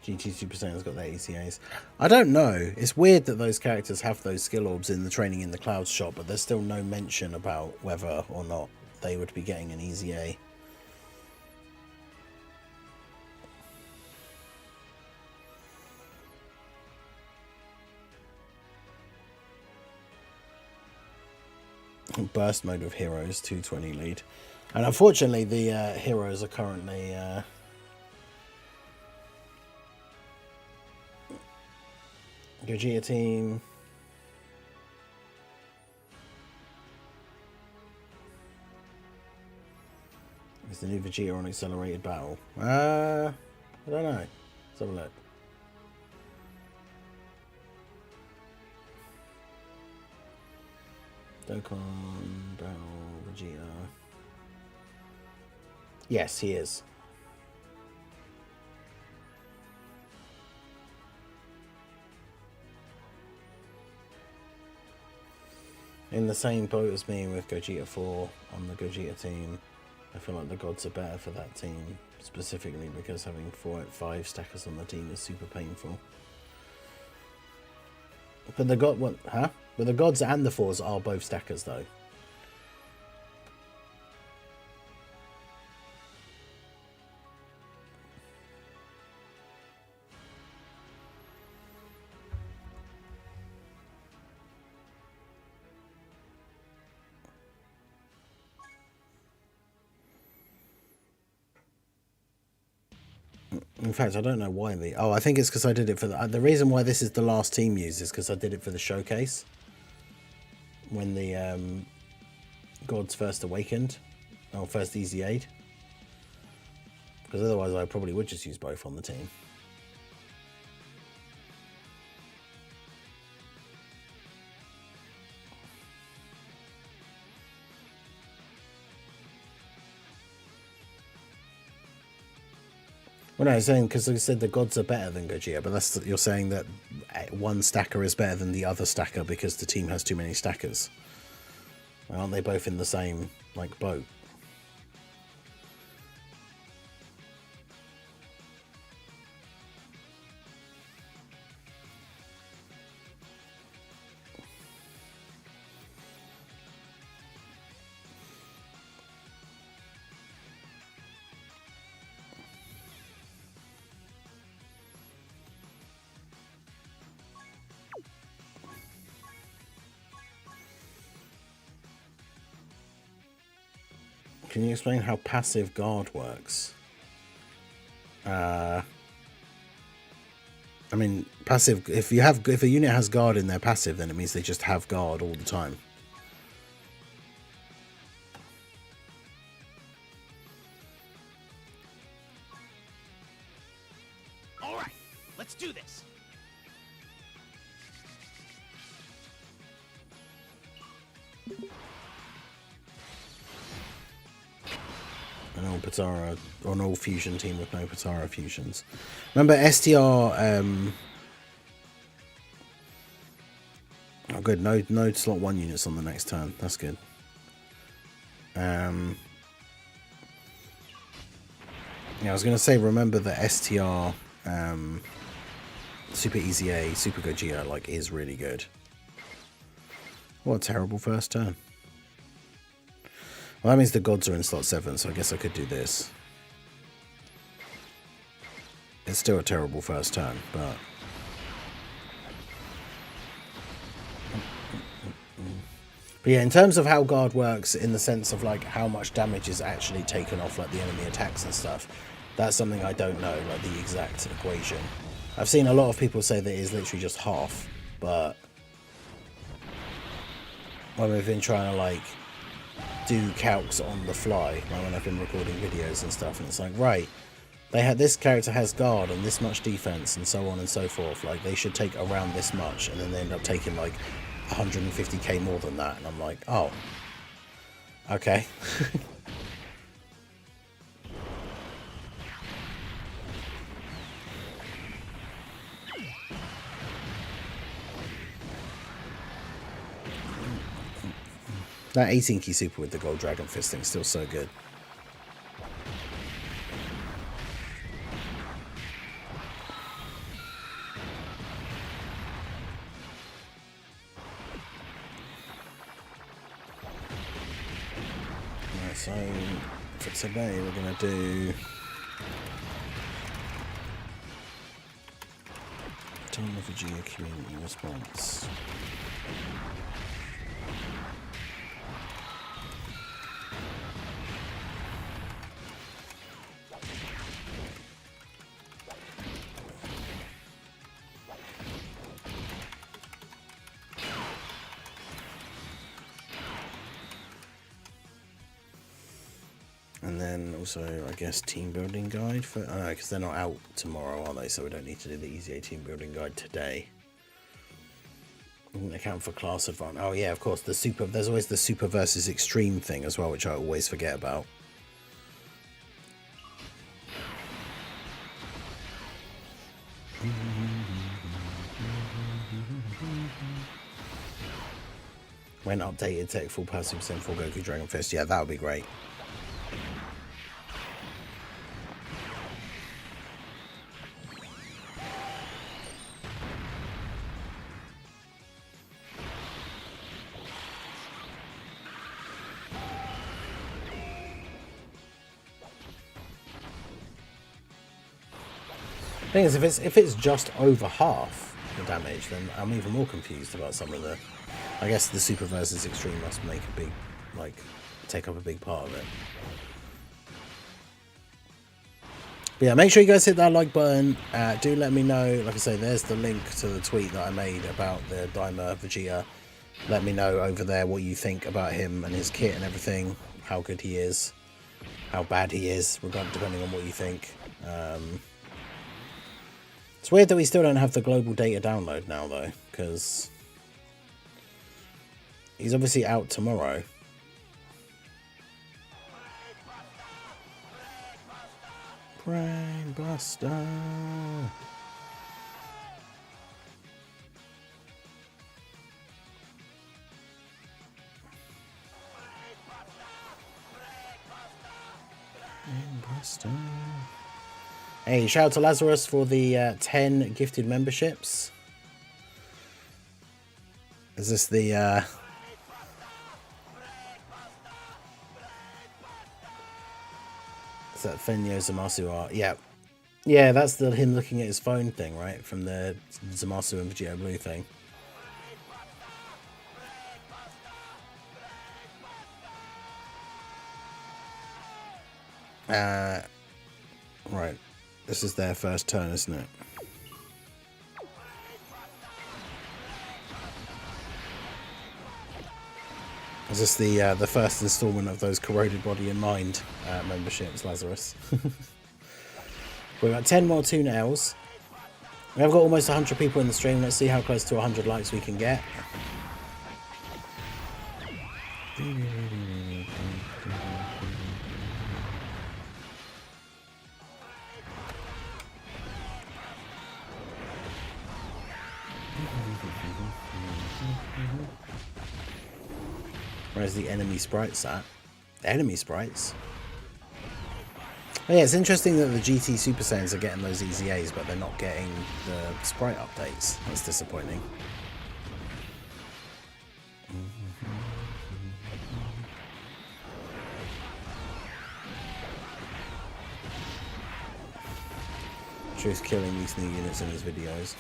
GT Super Saiyan's got their ECAs. I don't know. It's weird that those characters have those skill orbs in the Training in the Clouds shop, but there's still no mention about whether or not they would be getting an EZA. burst mode with heroes, 220 lead. And unfortunately, the heroes are currently Gogeta team. Is the new Vegeta on accelerated battle? I don't know. Let's have a look. Dokkan, battle, Vegeta. Yes, he is. In the same boat as me with Gogeta 4 on the Gogeta team. I feel like the gods are better for that team, specifically because having 5 stackers on the team is super painful. But the But the gods and the 4s are both stackers though. In fact, I don't know why the... Oh, I think it's because I did it for the reason why this is the last team used is because I did it for the showcase. When the gods first awakened. Or first EZA'd. Because otherwise I probably would just use both on the team. Well, no, I'm saying because I said the gods are better than Gogeta, but that's you're saying that one stacker is better than the other stacker because the team has too many stackers. Aren't they both in the same like boat? Can you explain how passive guard works? I mean, passive. If a unit has guard in their passive, then it means they just have guard all the time. All right, let's do this. An all Patara or an all fusion team with no Patara fusions. Remember STR? Oh, good. No slot 1 units on the next turn. That's good. Yeah, I was going to say, remember the STR Super EZA, Super Gogeta, like, is really good. What a terrible first turn. Well, that means the gods are in slot 7, so I guess I could do this. It's still a terrible first turn, but... But yeah, in terms of how guard works, in the sense of like how much damage is actually taken off like the enemy attacks and stuff, that's something I don't know, like the exact equation. I've seen a lot of people say that it is literally just half, but when we've been trying to like do calcs on the fly, like when I've been recording videos and stuff, and it's like, right, they had this character has guard and this much defense and so on and so forth, like they should take around this much, and then they end up taking like 150k more than that, and I'm like, oh, okay. That 18 key super with the gold dragon fist thing is still so good. Right, so for today we're going to do Daima Vegeta community response. And then also, I guess, team building guide for... I know, because they're not out tomorrow, are they? So we don't need to do the EZA team building guide today. Doesn't account for class advance. Oh yeah, of course, the super... There's always the super versus extreme thing as well, which I always forget about. When updated, take full power Super Saiyan 4 Goku Dragon Fist. Yeah, that would be great. Thing is, if it's just over half the damage, then I'm even more confused about some of the... I guess the super versus extreme must make a big, like, take up a big part of it. But yeah, make sure you guys hit that like button. Do let me know. Like I say, there's the link to the tweet that I made about the Daima Vegeta. Let me know over there what you think about him and his kit and everything. How good he is. How bad he is, depending on what you think. It's weird that we still don't have the global data download now, though, because he's obviously out tomorrow. Brain Buster. Hey, shout out to Lazarus for the 10 gifted memberships. Is this the... Is that Fenyo Zamasu art? Yeah. Yeah, that's him looking at his phone thing, right? From the Zamasu and Vegeta Blue thing. Right. This is their first turn, isn't it? Is this the first installment of those Corroded Body and Mind memberships, Lazarus? We've got 10 more Tuna L's. We have got almost 100 people in the stream. Let's see how close to 100 likes we can get. Where's the enemy sprites at? Enemy sprites? Oh yeah, it's interesting that the GT Super Saiyans are getting those EZAs, but they're not getting the sprite updates. That's disappointing. Truth killing these new units in his videos.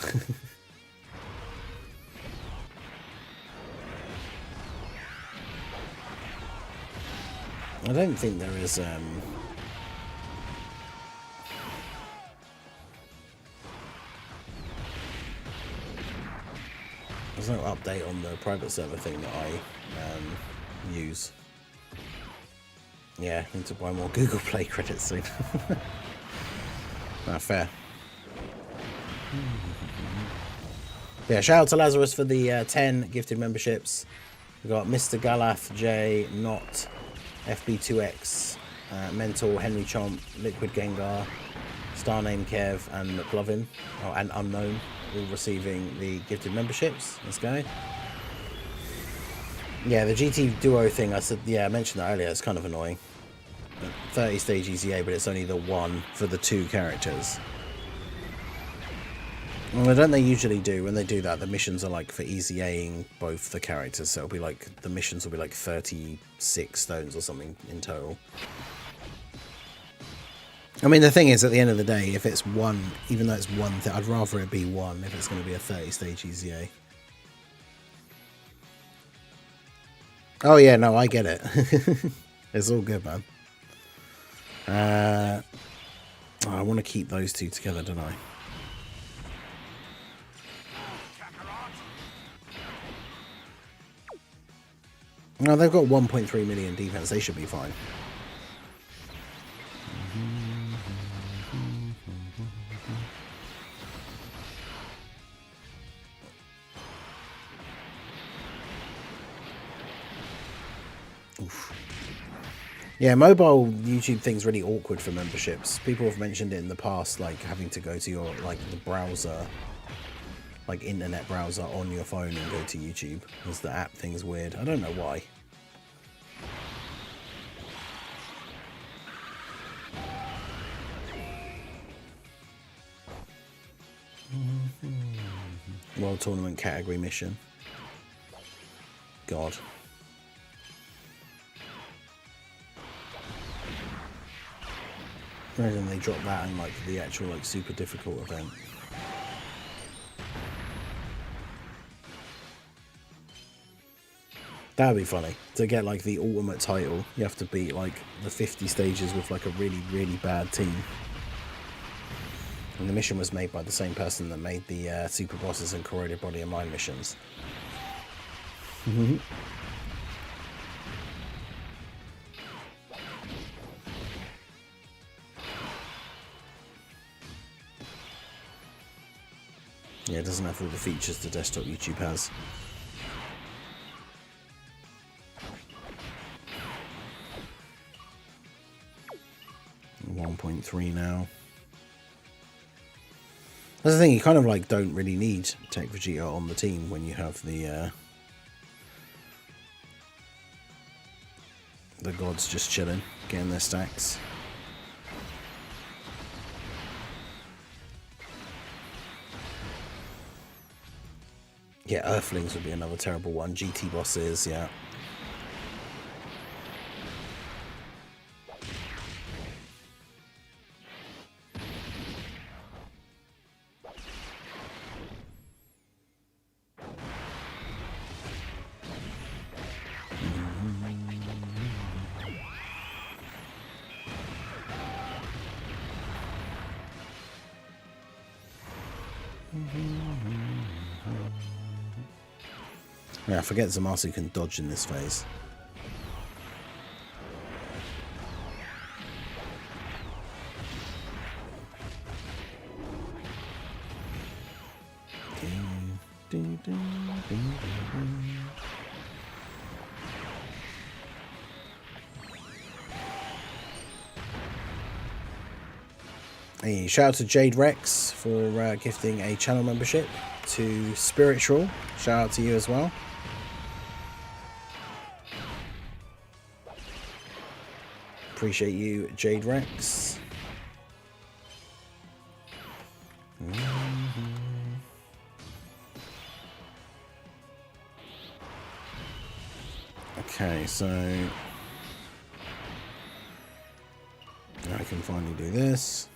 I don't think there is there's no update on the private server thing that I use. Yeah, need to buy more Google Play credits soon. Fair. Yeah, shout out to Lazarus for the 10 gifted memberships. We've got Mr. Galath, J, Not, FB2X, Mental, Henry Chomp, Liquid Gengar, Starname Kev, and McLovin, and Unknown, all receiving the gifted memberships. Let's go. Yeah, the GT Duo thing, I said, yeah, I mentioned that earlier, it's kind of annoying. 30 stage EZA, but it's only the one for the 2 characters. Well, don't they usually do, when they do that, the missions are like for EZAing both the characters, so it'll be like, the missions will be like 36 stones or something in total. I mean, the thing is, at the end of the day, if it's one, even though it's one thing, I'd rather it be one if it's going to be a 30 stage EZA. Oh yeah, no, I get it. It's all good, man. I want to keep those two together, don't I? No, they've got 1.3 million defense. They should be fine. Oof. Yeah, mobile YouTube thing's really awkward for memberships. People have mentioned it in the past, like having to go to your the browser, like internet browser on your phone and go to YouTube, because the app thing's weird. I don't know why. World Tournament category mission. God. Imagine they drop that in like the actual like super difficult event. That'd be funny. To get like the ultimate title, you have to beat like the 50 stages with like a really, really bad team. And the mission was made by the same person that made the Super Bosses and Corroded Body and Mind missions. Yeah, it doesn't have all the features the desktop YouTube has. 1.3 now. That's the thing, you kind of like don't really need Tech Vegeta on the team when you have the gods just chilling, getting their stacks. Yeah, Earthlings would be another terrible one. GT bosses, yeah. Yeah, I forget Zamasu can dodge in this phase. Hey, shout out to Jade Rex for gifting a channel membership to Spiritual. Shout out to you as well. Appreciate you, Jade Rex. Okay, so I can finally do this.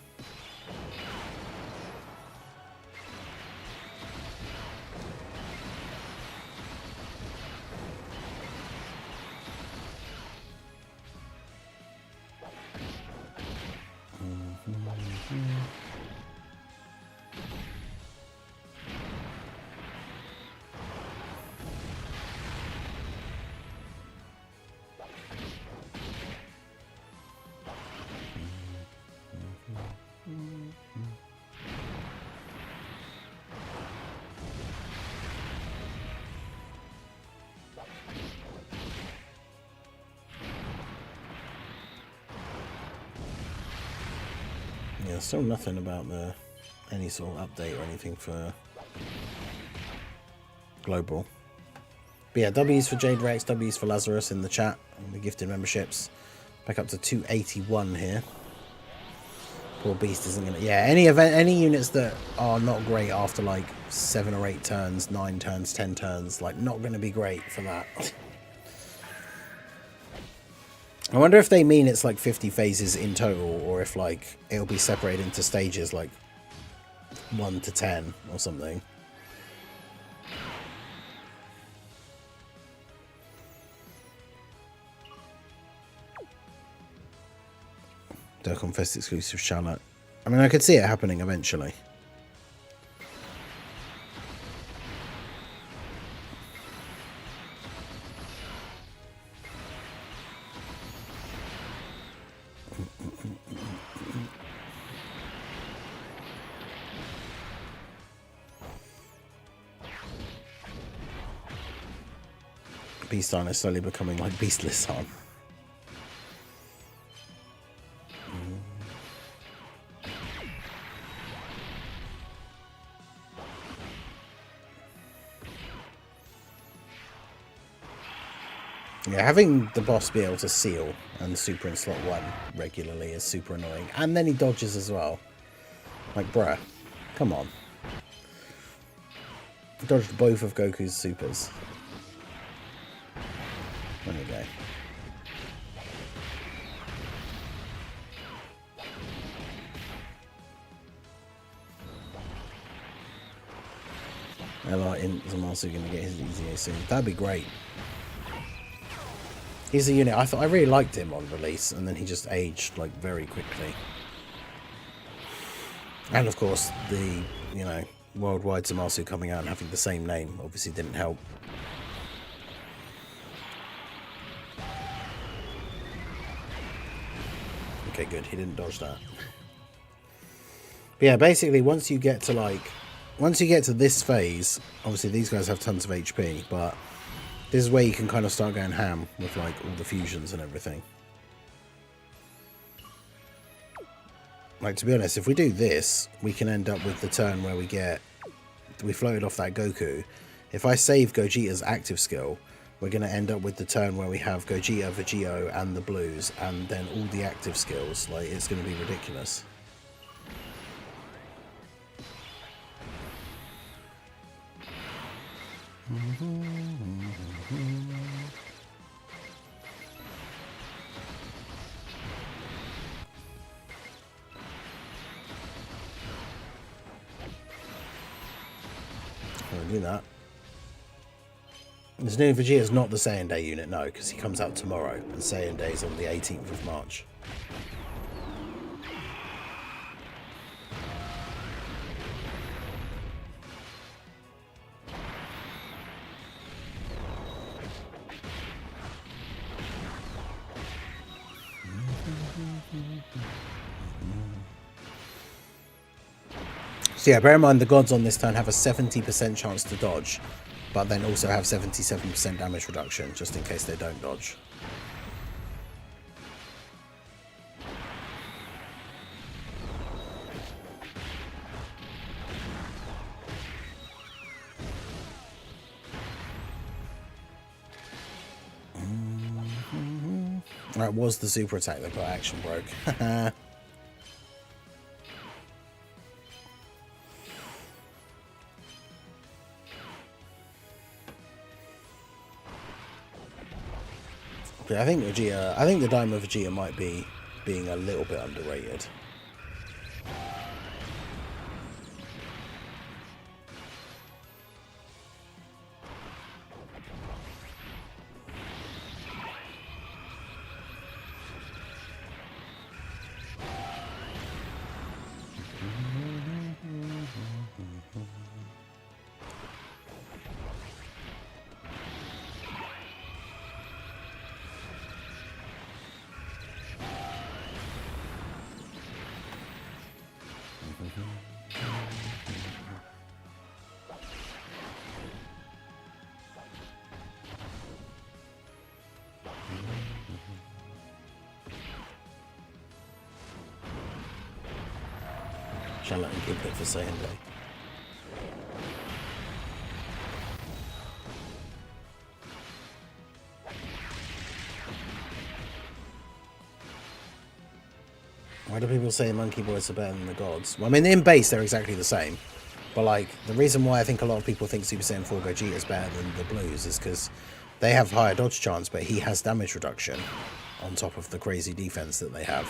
Yeah, still nothing about any sort of update or anything for global. But yeah, W's for Jade Rex, W's for Lazarus in the chat. The gifted memberships back up to 281 here. Poor Beast isn't gonna. Yeah, any units that are not great after like 7 or 8 turns, 9 turns, 10 turns, like not gonna be great for that. I wonder if they mean it's like 50 phases in total, or if like it'll be separated into stages like 1 to 10 or something. Dokkan Fest exclusive Charlotte. I mean, I could see it happening eventually. Beastarn is slowly becoming like Beastlisarn. Yeah, having the boss be able to seal and super in slot 1 regularly is super annoying. And then he dodges as well. Like, bruh, come on. He dodged both of Goku's supers. There we go. LR Zamasu going to get his EZA soon. That'd be great. He's a unit. I really liked him on release, and then he just aged like very quickly. And of course, the worldwide Zamasu coming out and having the same name obviously didn't help. Okay, good. He didn't dodge that. But yeah, basically, once you get to this phase, obviously these guys have tons of HP, but this is where you can kind of start going ham with like all the fusions and everything. Like, to be honest, if we do this, we can end up with the turn where we floated off that Goku. If I save Gogeta's active skill, we're going to end up with the turn where we have Gogeta, Vegito, and the blues, and then all the active skills. Like, it's going to be ridiculous. I'll do that. This new Vegeta is not the Saiyan Day unit, no, because he comes out tomorrow, and Saiyan Day is on the 18th of March. So yeah, bear in mind the gods on this turn have a 70% chance to dodge, but then also have 77% damage reduction, just in case they don't dodge. Alright, was the super attack that got action broke. I think the Daima Vegeta might be being a little bit underrated. Shall I let him keep it for Saiyan Day? Why do people say Monkey Boys are better than the gods? Well, I mean, in base, they're exactly the same. But, like, the reason why I think a lot of people think Super Saiyan 4 Gogeta is better than the blues is because they have higher dodge chance, but he has damage reduction on top of the crazy defense that they have.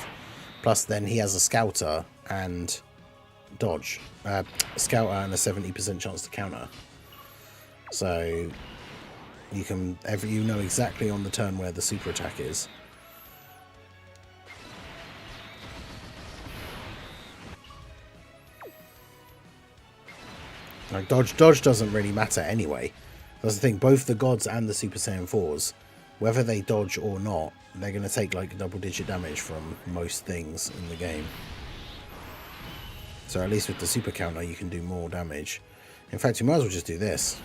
Plus, then he has a Scouter and dodge. Scouter and a 70% chance to counter. So, you know exactly on the turn where the super attack is. Like, dodge doesn't really matter anyway. That's the thing, both the gods and the Super Saiyan 4s, whether they dodge or not, they're going to take like double-digit damage from most things in the game. So at least with the super counter you can do more damage. In fact, you might as well just do this.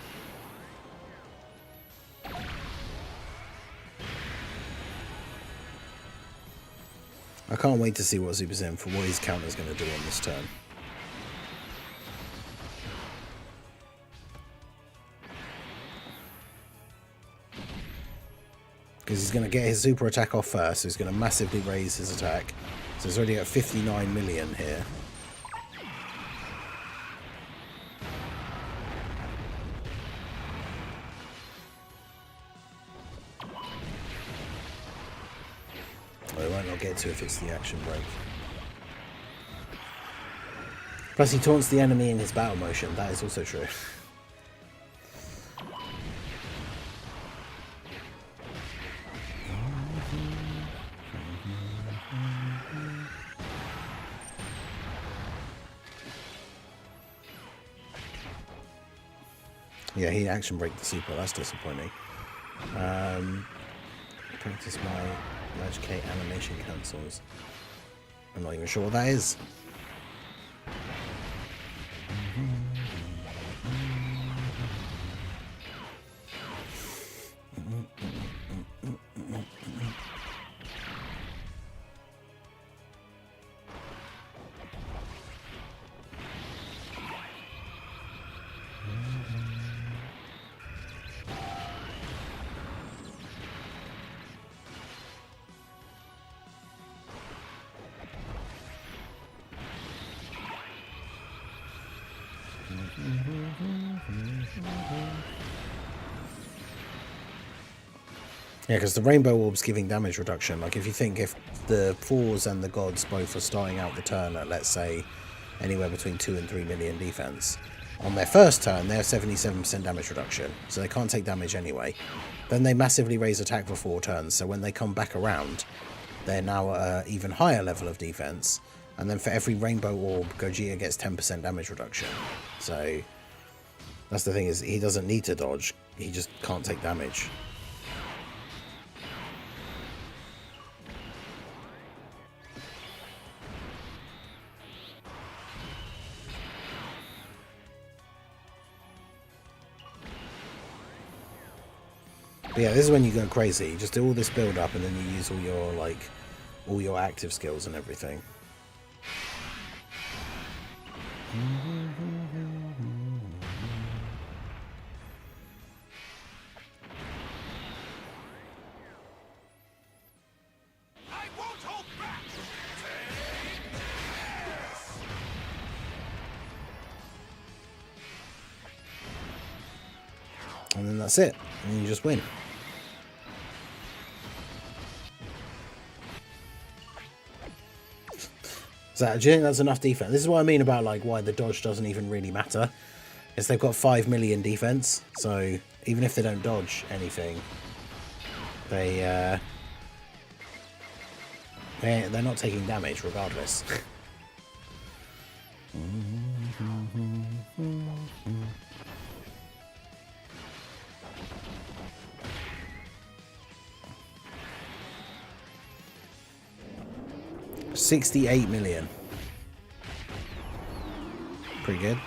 I can't wait to see what Super Saiyan for what his counter's going to do on this turn. Because he's going to get his super attack off first, so he's going to massively raise his attack. So he's already at 59 million here. Well, he might not get to if it's the action break. Plus he taunts the enemy in his battle motion, that is also true. Yeah, he action break the super, that's disappointing. Practice my Magic K animation cancels. I'm not even sure what that is. Yeah, because the Rainbow Orb's giving damage reduction. Like, if you think if the Fours and the Gods both are starting out the turn at, let's say, anywhere between 2 and 3 million defense, on their first turn, they have 77% damage reduction, so they can't take damage anyway. Then they massively raise attack for 4 turns, so when they come back around, they're now at an even higher level of defense. And then for every Rainbow Orb, Gogeta gets 10% damage reduction. So, that's the thing, is he doesn't need to dodge, he just can't take damage. But yeah, this is when you go crazy. You just do all this build up and then you use all your, like, all your active skills and everything. I won't hold back. And then that's it. And you just win. So, do you think that's enough defense? This is what I mean about, like, why the dodge doesn't even really matter. Is they've got 5 million defense, so even if they don't dodge anything, they're not taking damage regardless. $68 million. Pretty good.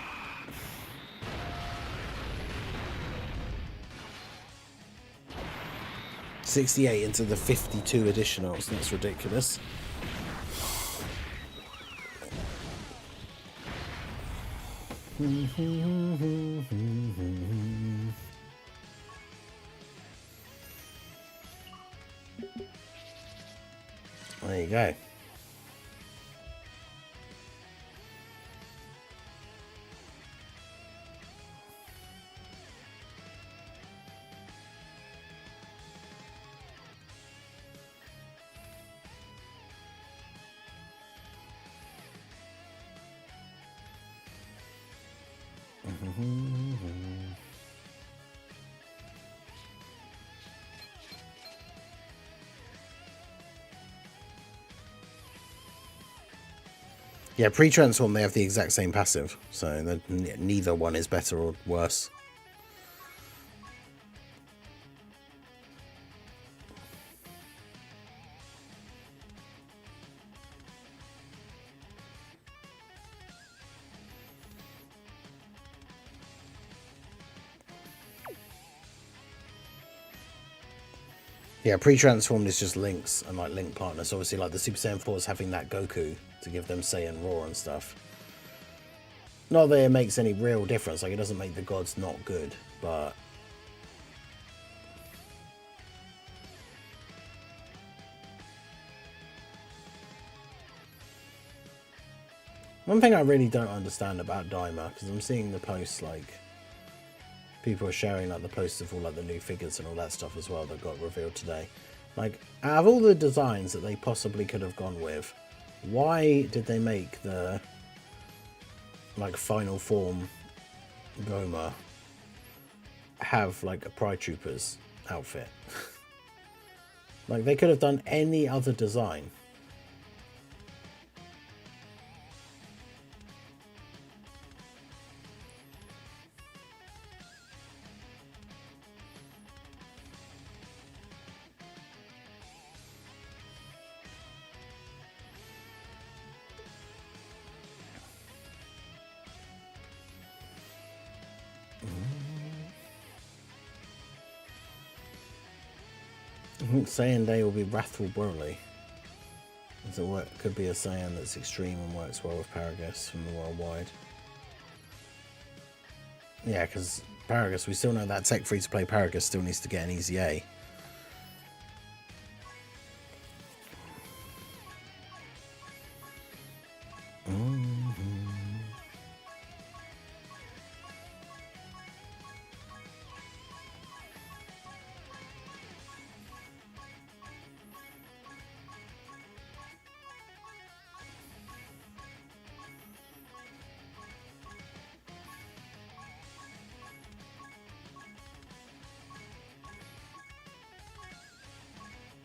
$68 into the 52 additionals. That's ridiculous. There you go. Yeah, pre-transform they have the exact same passive, so neither one is better or worse. Yeah, pre-transformed is just links and like link partners. Obviously, like the Super Saiyan 4s having that Goku to give them Saiyan Raw and stuff. Not that it makes any real difference. Like, it doesn't make the gods not good, but one thing I really don't understand about Daima, because I'm seeing the posts, like, people are sharing, like, the posts of all, like, the new figures and all that stuff as well that got revealed today. Like, out of all the designs that they possibly could have gone with, why did they make the, like, final form Goma have, like, a Pride Troopers outfit? Like, they could have done any other design. I think Saiyan Day will be Wrathful Broly. So it could be a Saiyan that's extreme and works well with Paragus from the worldwide. Yeah, because Paragus, we still know that tech free to play Paragus still needs to get an EZA.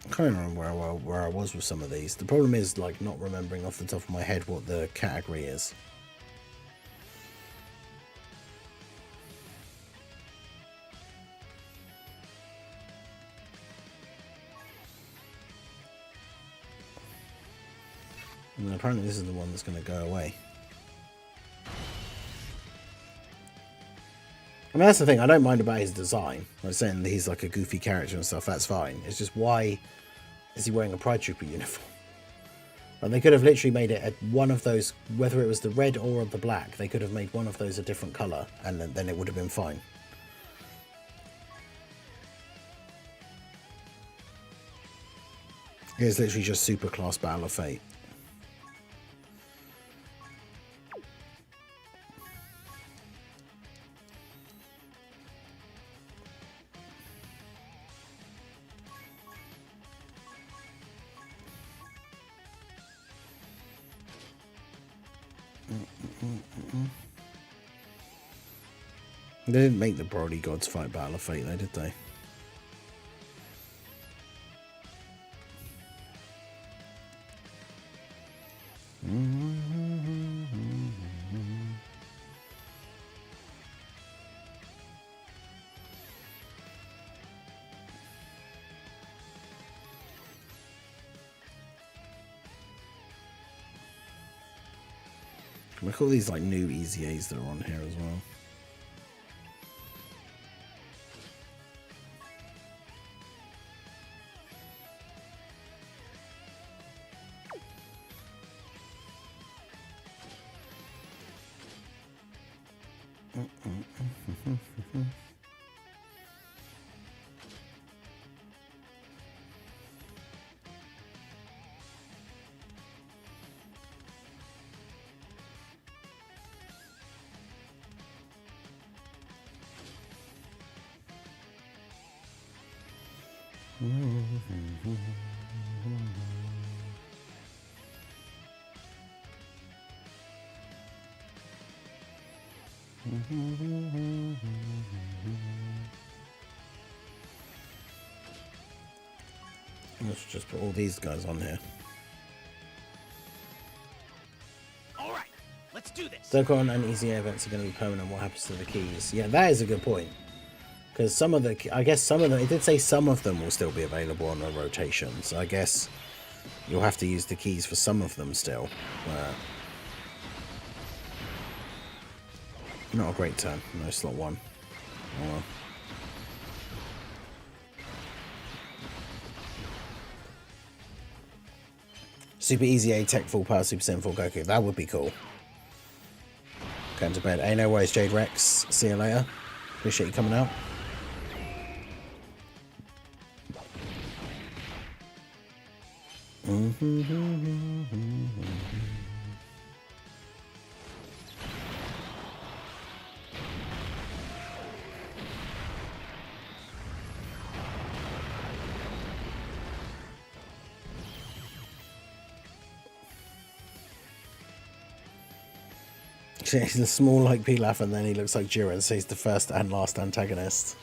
I can't remember where I was with some of these. The problem is, like, not remembering off the top of my head what the category is. And apparently this is the one that's going to go away. I mean, that's the thing. I don't mind about his design. I'm saying that he's like a goofy character and stuff. That's fine. It's just, why is he wearing a Pride Trooper uniform? And they could have literally made it one of those, whether it was the red or the black, they could have made one of those a different colour, and then it would have been fine. It's literally just Super Class Battle of Fate. They didn't make the Brody Gods fight Battle of Fate, though, did they? Look at all these like new EZAs that are on here as well. Let's just put all these guys on here. All right, let's do this. Dokkan and EZA events are going to be permanent. What happens to the keys? Yeah, that is a good point. Because some of the, I guess some of them, it did say some of them will still be available on a rotation. So I guess you'll have to use the keys for some of them still. Not a great turn. No, slot one. Oh well. Super EZA Tech Full Power Super Saiyan 4 Goku. That would be cool. Going to bed. Ain't no worries, Jade Rex. See you later. Appreciate you coming out. He's a small like Pilaf, and then he looks like Jiren, so he's the first and last antagonist.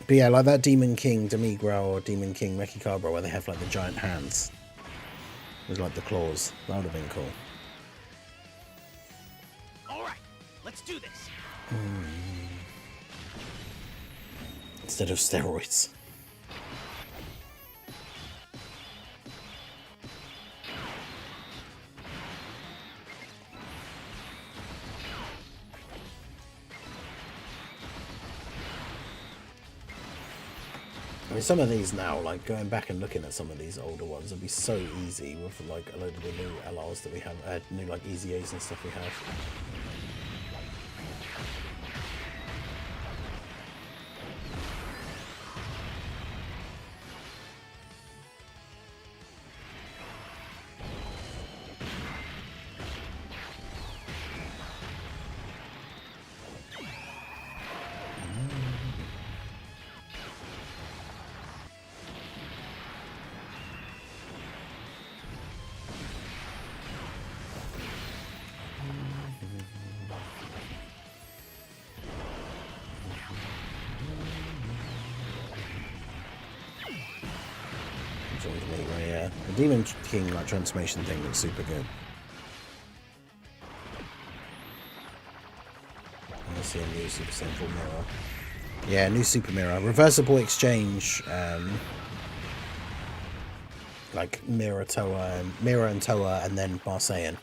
But yeah, like that Demon King Demigra or Demon King Mechikabra, where they have like the giant hands with like the claws. That would have been cool. All right, let's do this. Instead of steroids. I mean, some of these now, like going back and looking at some of these older ones, would be so easy with like a load of the new LRs that we have, new like EZAs and stuff we have. Yeah, the Demon King like transformation thing looks super good. I see a new Super Saiyan 4 mirror. Yeah, new super mirror, reversible exchange. Like mirror and Toa, and then Marseillan.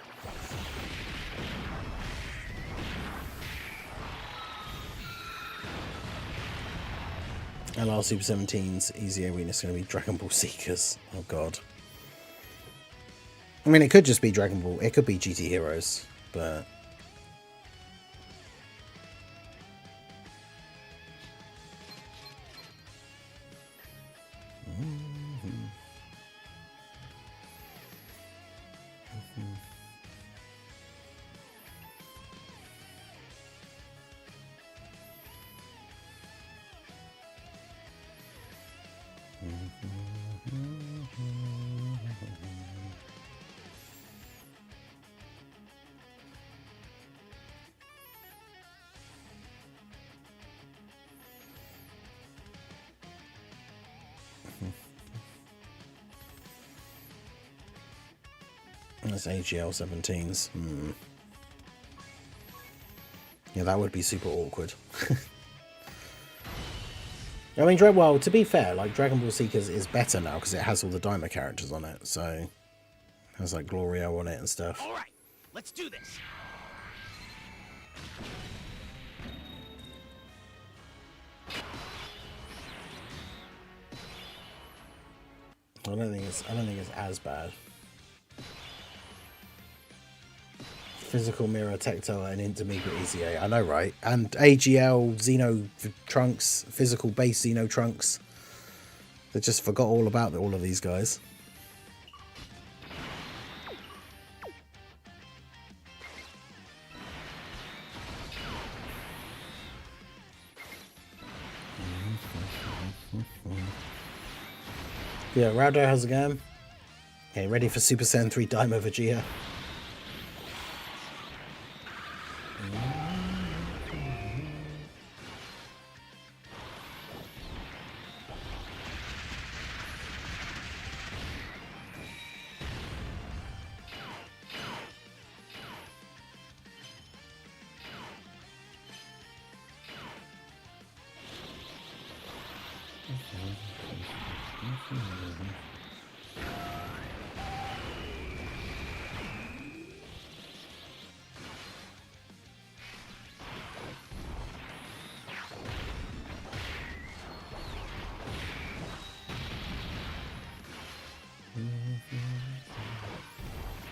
LR Super 17's EZA weakness is going to be Dragon Ball Seekers. Oh god. I mean, it could just be Dragon Ball. It could be GT Heroes, but... That's AGL 17s. Yeah, that would be super awkward. I mean, well, to be fair, like Dragon Ball Seekers is better now because it has all the Daima characters on it. So it has like Glorio on it and stuff. All right, let's do this. I don't think it's as bad. Physical Mirror, Tectoa, and Intermediate EZA. I know, right? And AGL, Xeno Trunks, Physical Base Xeno Trunks. They just forgot all about all of these guys. Yeah, Raudo, how's it going? Okay, ready for Super Saiyan 3 Daima Vegeta?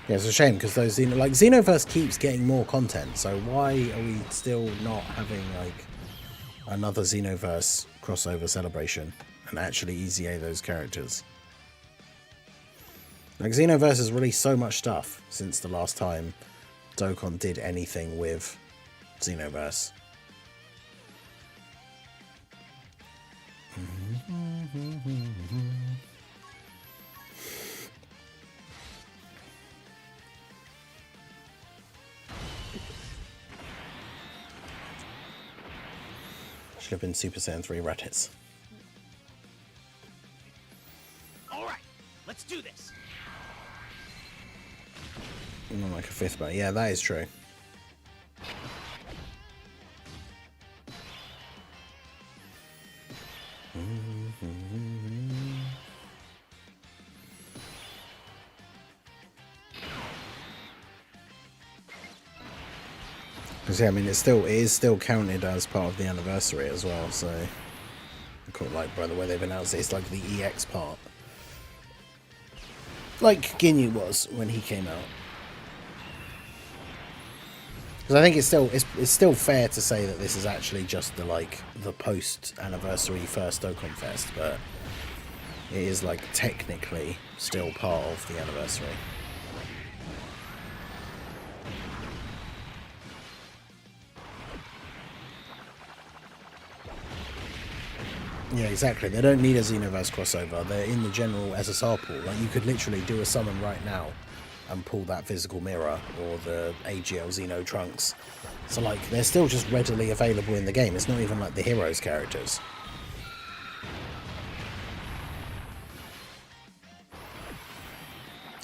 Yeah, it's a shame because those Xenoverse keeps getting more content. So why are we still not having like another Xenoverse crossover celebration and actually EZA those characters? Like Xenoverse has released so much stuff since the last time Dokkan did anything with Xenoverse. Should have been Super Saiyan 3 Raditz. All right, let's do this. Not like a fifth, but yeah, that is true. Because yeah, I mean, it is still counted as part of the anniversary as well. So, I quite like by the way they've announced it, it's like the EX part, like Ginyu was when he came out. Because I think it's still fair to say that this is actually just the post anniversary first Dokkan Fest, but it is like technically still part of the anniversary. Yeah, exactly. They don't need a Xenoverse crossover. They're in the general SSR pool. Like, you could literally do a summon right now and pull that physical mirror or the AGL Xeno Trunks. So, like, they're still just readily available in the game. It's not even like the heroes characters.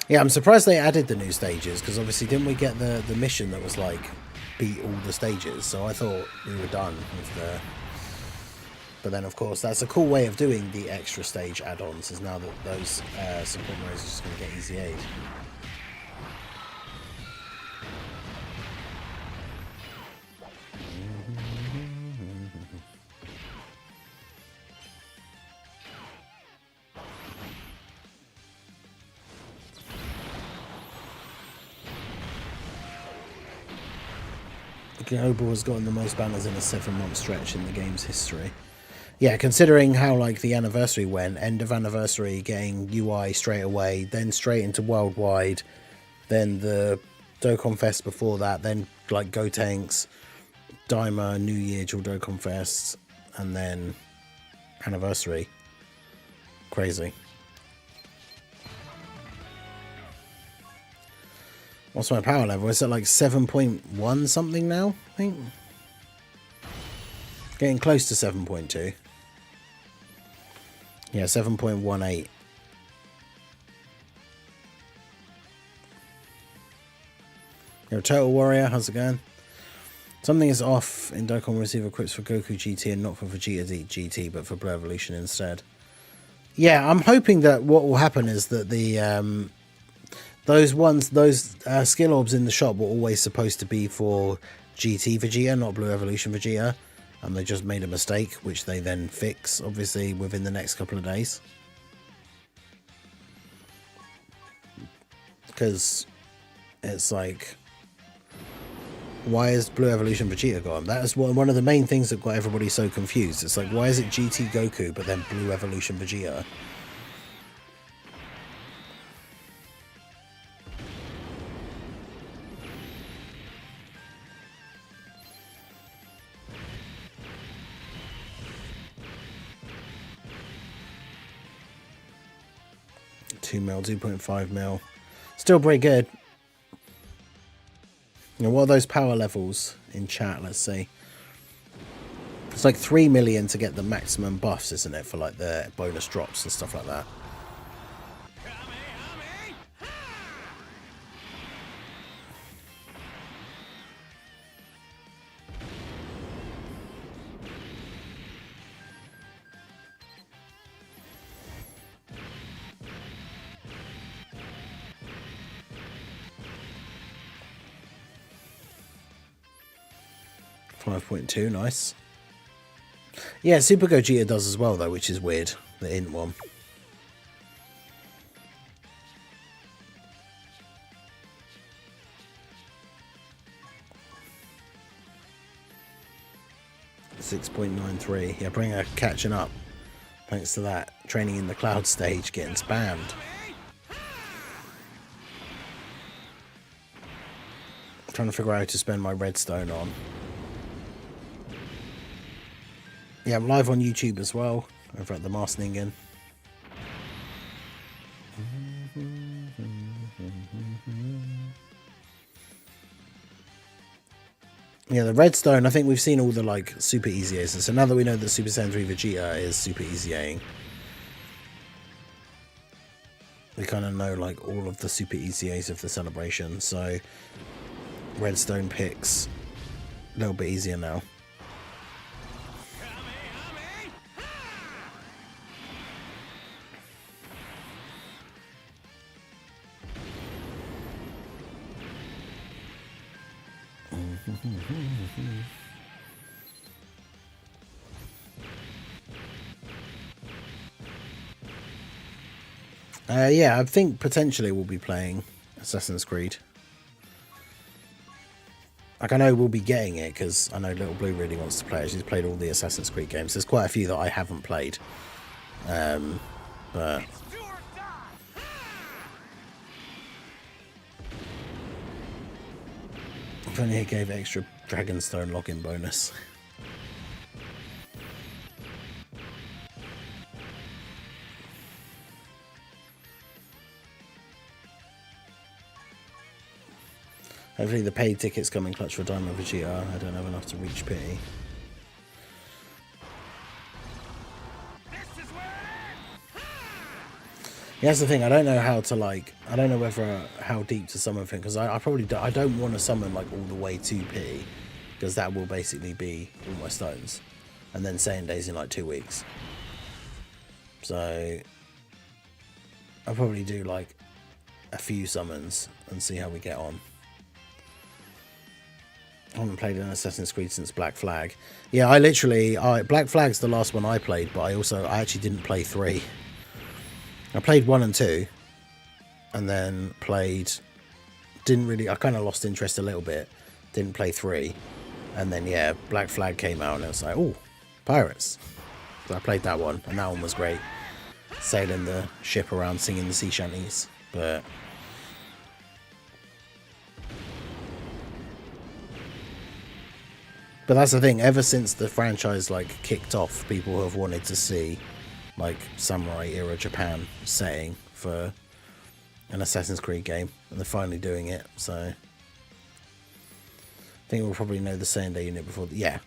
Yeah, I'm surprised they added the new stages, because obviously didn't we get the mission that was like, beat all the stages? So I thought we were done with the... But then, of course, that's a cool way of doing the extra stage add-ons, is now that those support modes are just going to get EZA'd. Global has gotten the most banners in a 7-month stretch in the game's history. Yeah, considering how like the anniversary went, end of anniversary getting UI straight away, then straight into worldwide, then the Dokkan Fest before that, then like Go Tanks, Daima, New Year, dual Dokkan Fest, and then anniversary. Crazy. What's my power level? Is it like 7.1 something now, I think? Getting close to 7.2. Yeah, 7.18. You're a Total Warrior, how's it going? Something is off in Dokkan receive equips for Goku GT and not for Vegeta GT, but for Blue Evolution instead. Yeah, I'm hoping that what will happen is that the those skill orbs in the shop were always supposed to be for GT Vegeta, not Blue Evolution Vegeta, and they just made a mistake, which they then fix, obviously, within the next couple of days. Because it's like, why is Blue Evolution Vegeta gone? That is one of the main things that got everybody so confused. It's like, why is it GT Goku, but then Blue Evolution Vegeta? 2 mil, 2.5 mil. Still pretty good. Now, what are those power levels in chat? Let's see. It's like 3 million to get the maximum buffs, isn't it? For like the bonus drops and stuff like that. 5.2, nice. Yeah, Super Gogeta does as well, though, which is weird. The int one. 6.93. Yeah, bring her catching up. Thanks to that. Training in the cloud stage, getting spammed. I'm trying to figure out how to spend my redstone on. Yeah, I'm live on YouTube as well, over at the Marsningen. Yeah, the redstone, I think we've seen all the, like, super easy aces. So now that we know that Super Saiyan 3 Vegeta is super easy-aing, we kind of know, like, all of the super easy A's of the celebration. So, redstone picks a little bit easier now. Yeah, I think potentially we'll be playing Assassin's Creed. Like, I know we'll be getting it because I know Little Blue really wants to play it. She's played all the Assassin's Creed games. There's quite a few that I haven't played. But if only it gave extra Dragonstone login bonus. Hopefully the paid tickets come in clutch for Daima Vegeta. I don't have enough to reach pity. Yeah, that's the thing. I don't know how to, like, I don't know whether how deep to summon thing, because I probably I don't want to summon like all the way to pity, because that will basically be all my stones, and then Saiyan days in like 2 weeks. So I'll probably do like a few summons and see how we get on. I haven't played an Assassin's Creed since Black Flag. Yeah, Black Flag's the last one I played, but I actually didn't play 3. I played 1 and 2, and then I kind of lost interest a little bit, didn't play 3, and then yeah, Black Flag came out, and it was like, oh, pirates. So I played that one, and that one was great, sailing the ship around, singing the sea shanties, but that's the thing, ever since the franchise like kicked off, people have wanted to see like samurai era Japan setting for an Assassin's Creed game, and they're finally doing it. So I think we'll probably know the Saiyan Day unit before yeah.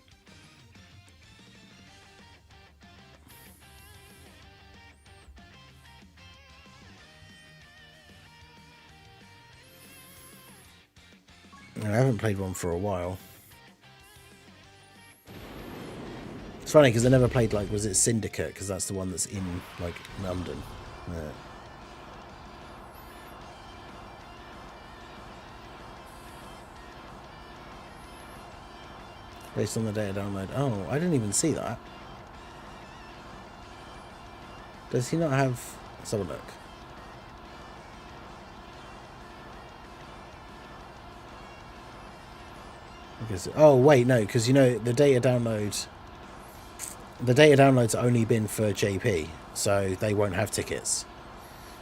I haven't played one for a while. It's funny because I never played, like, was it Syndicate? Because that's the one that's in, like, London. Yeah. Based on the data download. Oh, I didn't even see that. Does he not have... Let's have a look. Because, oh, wait, no, because, you know, the data download... The data download's only been for JP, so they won't have tickets.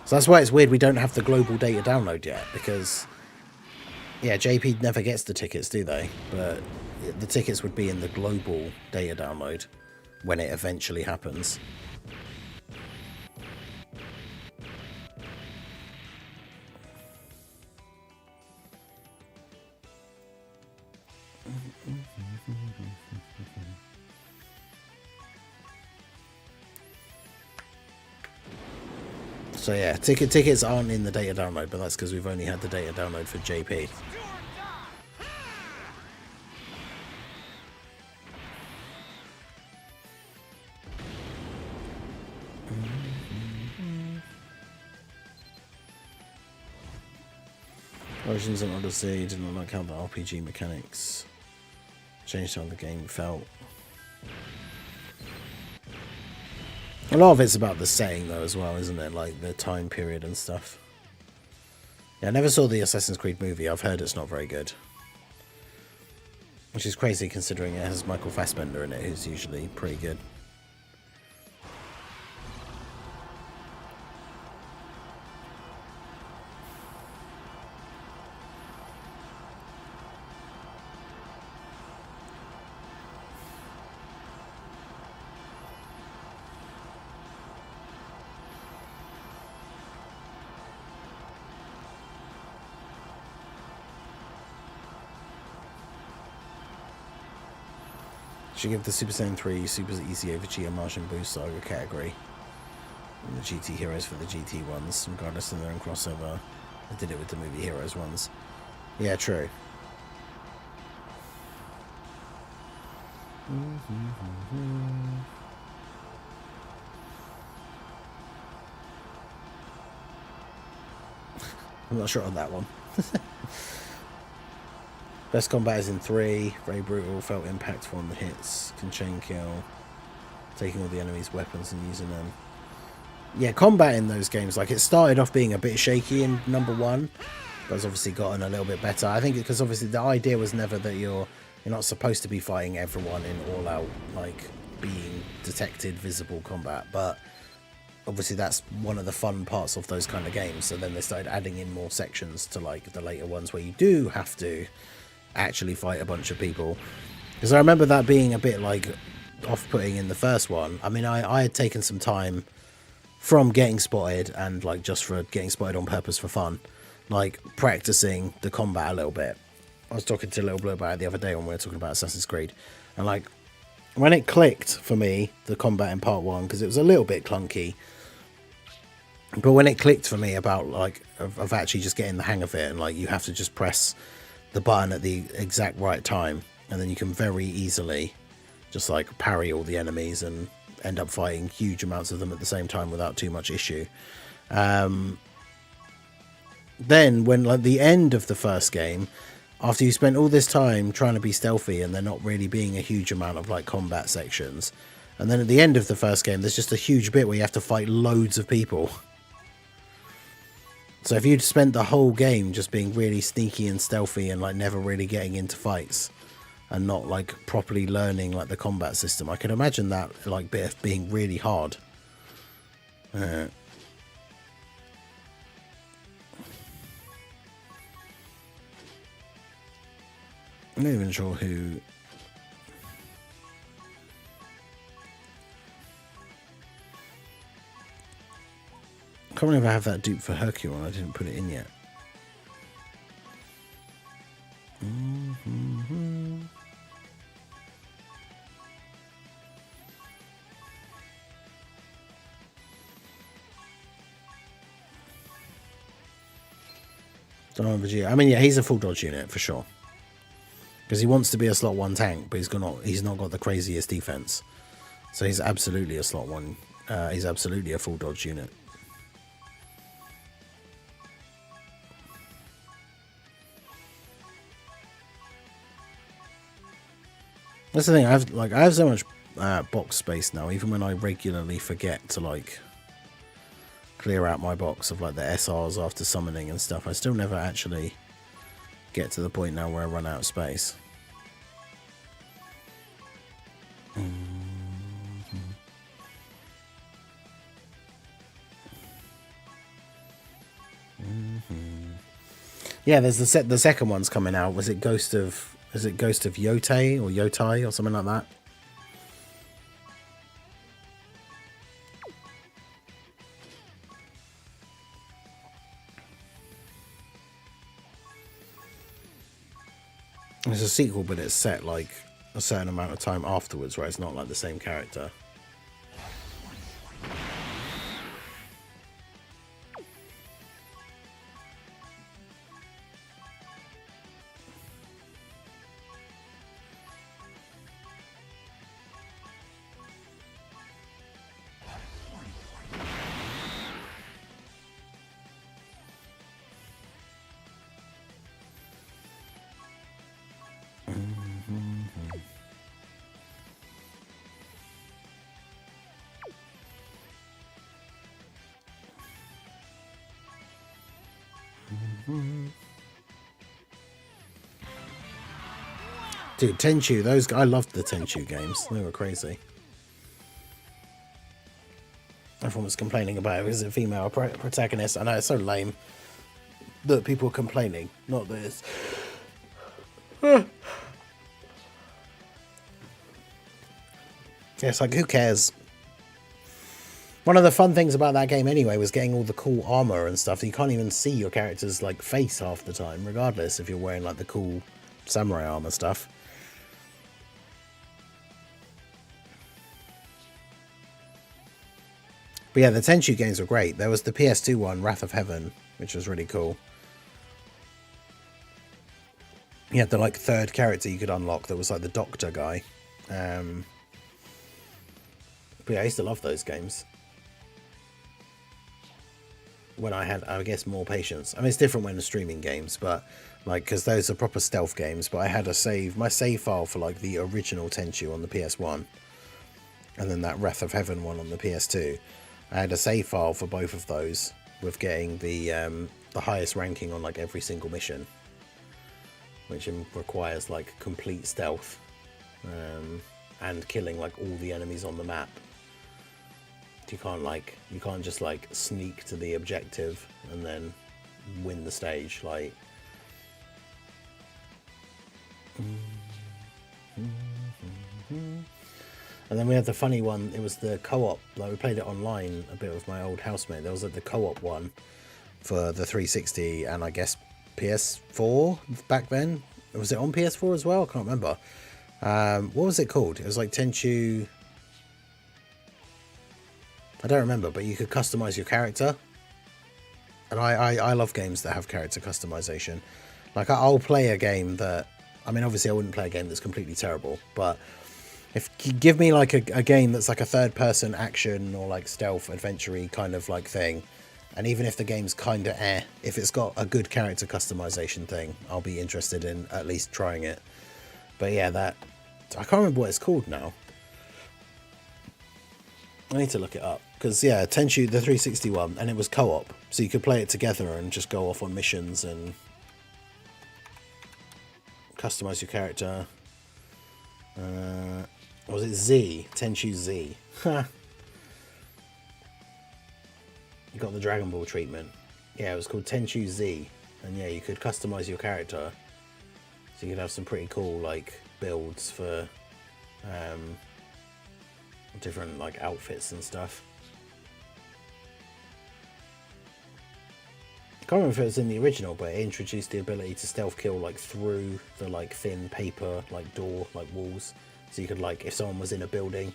So that's why it's weird we don't have the global data download yet, because yeah, JP never gets the tickets, do they? But the tickets would be in the global data download when it eventually happens. So yeah, tickets aren't in the data download, but that's because we've only had the data download for JP. Origins and Odyssey did not like how the RPG mechanics changed how the game felt. A lot of it's about the setting, though, as well, isn't it? Like, the time period and stuff. Yeah, I never saw the Assassin's Creed movie. I've heard it's not very good. Which is crazy considering it has Michael Fassbender in it, who's usually pretty good. Should give the Super Saiyan 3 Super EZA Vegeta Martian Boost Saga category. And the GT Heroes for the GT ones, regardless of their own crossover. I did it with the movie Heroes ones. Yeah, true. I'm not sure on that one. Best combat is in 3, very brutal, felt impactful on the hits, can chain kill, taking all the enemy's weapons and using them. Yeah, combat in those games, like it started off being a bit shaky in number 1, but it's obviously gotten a little bit better. I think because obviously the idea was never that you're not supposed to be fighting everyone in all out, like, being detected, visible combat, but obviously that's one of the fun parts of those kind of games. So then they started adding in more sections to like the later ones where you do have to actually fight a bunch of people, because I remember that being a bit like off-putting in the first one. I mean, I had taken some time from getting spotted, and like just for getting spotted on purpose for fun, like practicing the combat a little bit. I was talking to Little Blue about it the other day when we were talking about Assassin's Creed, and like when it clicked for me, the combat in part 1, because it was a little bit clunky, but when it clicked for me about like of actually just getting the hang of it, and like you have to just press the button at the exact right time, and then you can very easily just like parry all the enemies and end up fighting huge amounts of them at the same time without too much issue. Then when like the end of the first game, after you spent all this time trying to be stealthy and there not really being a huge amount of like combat sections, and then at the end of the first game there's just a huge bit where you have to fight loads of people. So if you'd spent the whole game just being really sneaky and stealthy and like never really getting into fights and not like properly learning like the combat system, I can imagine that like bit of being really hard. I'm not even sure who. I can't remember if I have that dupe for Hercule and I didn't put it in yet. Daima Vegeta. I mean, yeah, he's a full dodge unit for sure, because he wants to be a slot 1 tank, but he's not got the craziest defense. So he's absolutely a slot 1. He's absolutely a full dodge unit. That's the thing. I have so much box space now. Even when I regularly forget to like clear out my box of like the SRs after summoning and stuff, I still never actually get to the point now where I run out of space. Yeah, there's the second one's coming out. Was it Ghost of Yotei or Yotai or something like that? It's a sequel, but it's set like a certain amount of time afterwards, right? It's not like the same character. Dude, Tenchu, those I loved the Tenchu games. They were crazy. Everyone was complaining about it. It was a female protagonist. I know it's so lame that people are complaining. Not this. Yeah, it's like, who cares? One of the fun things about that game anyway was getting all the cool armor and stuff. You can't even see your character's like face half the time, regardless if you're wearing like the cool samurai armor stuff. But yeah, the Tenchu games were great. There was the PS2 one, Wrath of Heaven, which was really cool. You had the like third character you could unlock that was like the doctor guy. But yeah, I used to love those games. When I had, I guess, more patience. I mean, it's different when streaming games, but like, because those are proper stealth games. But I had my save file for like the original Tenchu on the PS1, and then that Wrath of Heaven one on the PS2. I had a save file for both of those with getting the highest ranking on like every single mission, which requires like complete stealth and killing like all the enemies on the map. You can't just like sneak to the objective and then win the stage. Like, and then we had the funny one. It was the co-op. Like, we played it online a bit with my old housemate. There was like the co-op one for the 360 and I guess PS4 back then. Was it on PS4 as well? I can't remember. What was it called? It was like Tenchu. I don't remember, but you could customize your character. And I love games that have character customization. Like, I'll play a game that, I mean, obviously I wouldn't play a game that's completely terrible, but if you give me like a game that's like a third person action or like stealth adventure-y kind of like thing, and even if the game's kind of if it's got a good character customization thing, I'll be interested in at least trying it. But yeah, I can't remember what it's called now. I need to look it up, because yeah, Tenchu, the 360 one, and it was co-op, so you could play it together and just go off on missions and customize your character. Or was it Z? Tenchu Z. You got the Dragon Ball treatment. Yeah, it was called Tenchu Z, and yeah, you could customize your character, so you could have some pretty cool like builds for different like outfits and stuff. I can't remember if it was in the original, but it introduced the ability to stealth kill like through the like thin paper like door like walls, so you could like, if someone was in a building,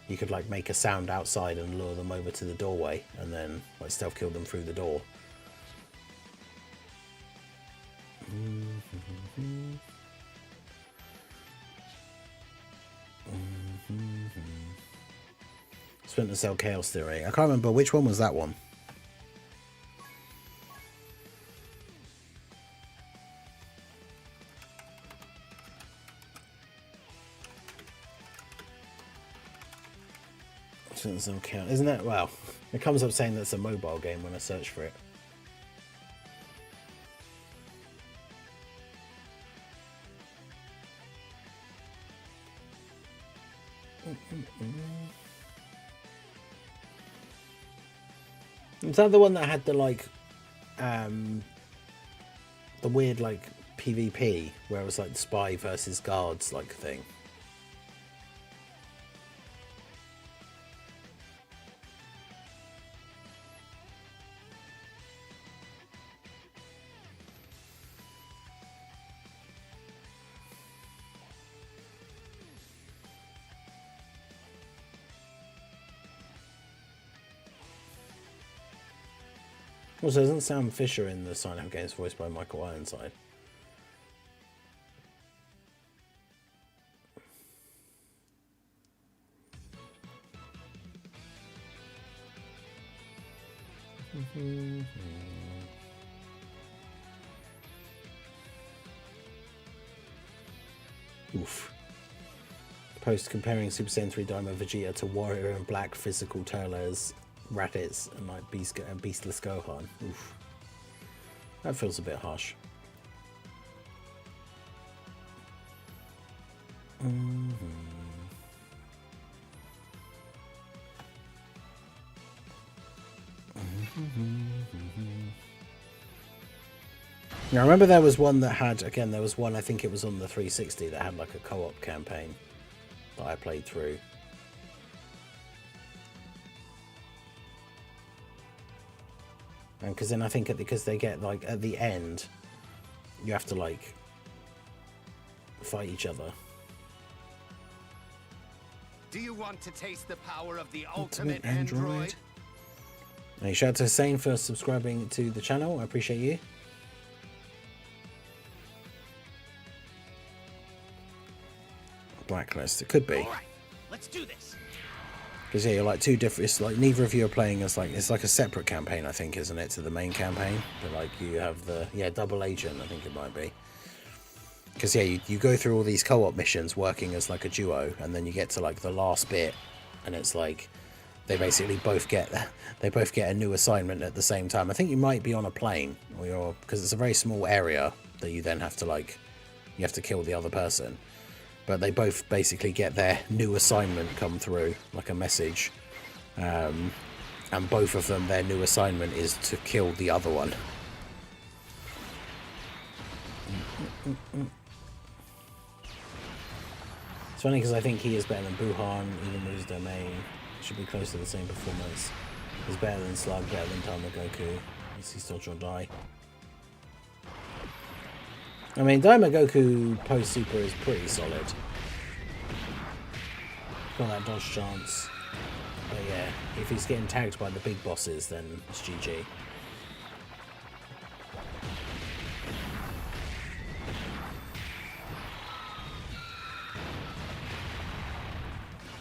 you could like make a sound outside and lure them over to the doorway and then like stealth kill them through the door. Splinter Cell Chaos Theory. I can't remember which one was that one. Splinter Cell Chaos. Isn't that, well, it comes up saying that's a mobile game when I search for it. Is that the one that had the like the weird like PvP where it was like spy versus guards like thing? Also, isn't Sam Fisher in the Silent Hill games voiced by Michael Ironside? Oof. Post comparing Super Saiyan 3 Daima Vegeta to Warrior and Black physical Turles, Raditz, and like Beastless Gohan. Oof. That feels a bit harsh. Now, I remember there was one that had, again, there was one, I think it was on the 360 that had like a co-op campaign that I played through. And because then I think because they get like at the end, you have to like fight each other. Do you want to taste the power of the ultimate android? Hey, shout out to Hussein for subscribing to the channel. I appreciate you. Blacklist. It could be. All right, let's do this. Because yeah, you're like two different. It's like neither of you are playing as like it's like a separate campaign, I think, isn't it, to the main campaign? But like you have the double agent, I think it might be. Because yeah, you go through all these co-op missions working as like a duo, and then you get to like the last bit, and it's like they basically both get a new assignment at the same time. I think you might be on a plane, or because it's a very small area that you then have to like you have to kill the other person. But they both basically get their new assignment come through, like a message. And both of them, their new assignment is to kill the other one. It's funny because I think he is better than Buhan, even though his domain should be close to the same performance. He's better than Slug, better than Daima Goku. Is he still trying to die? I mean, Daima Goku post-super is pretty solid. Got that dodge chance. But yeah, if he's getting tagged by the big bosses, then it's GG.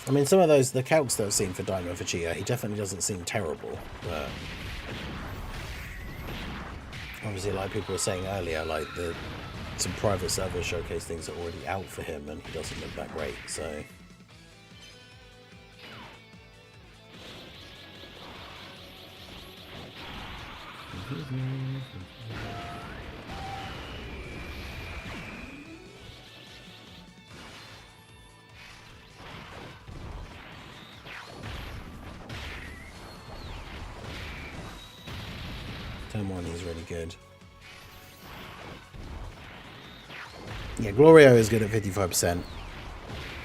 I mean, some of those, the calcs that I've seen for Daima Vegeta, he definitely doesn't seem terrible, but obviously, like people were saying earlier, like some private server showcase things are already out for him, and he doesn't look that great. So, turn one, he's really good. Yeah, Glorio is good at 55%.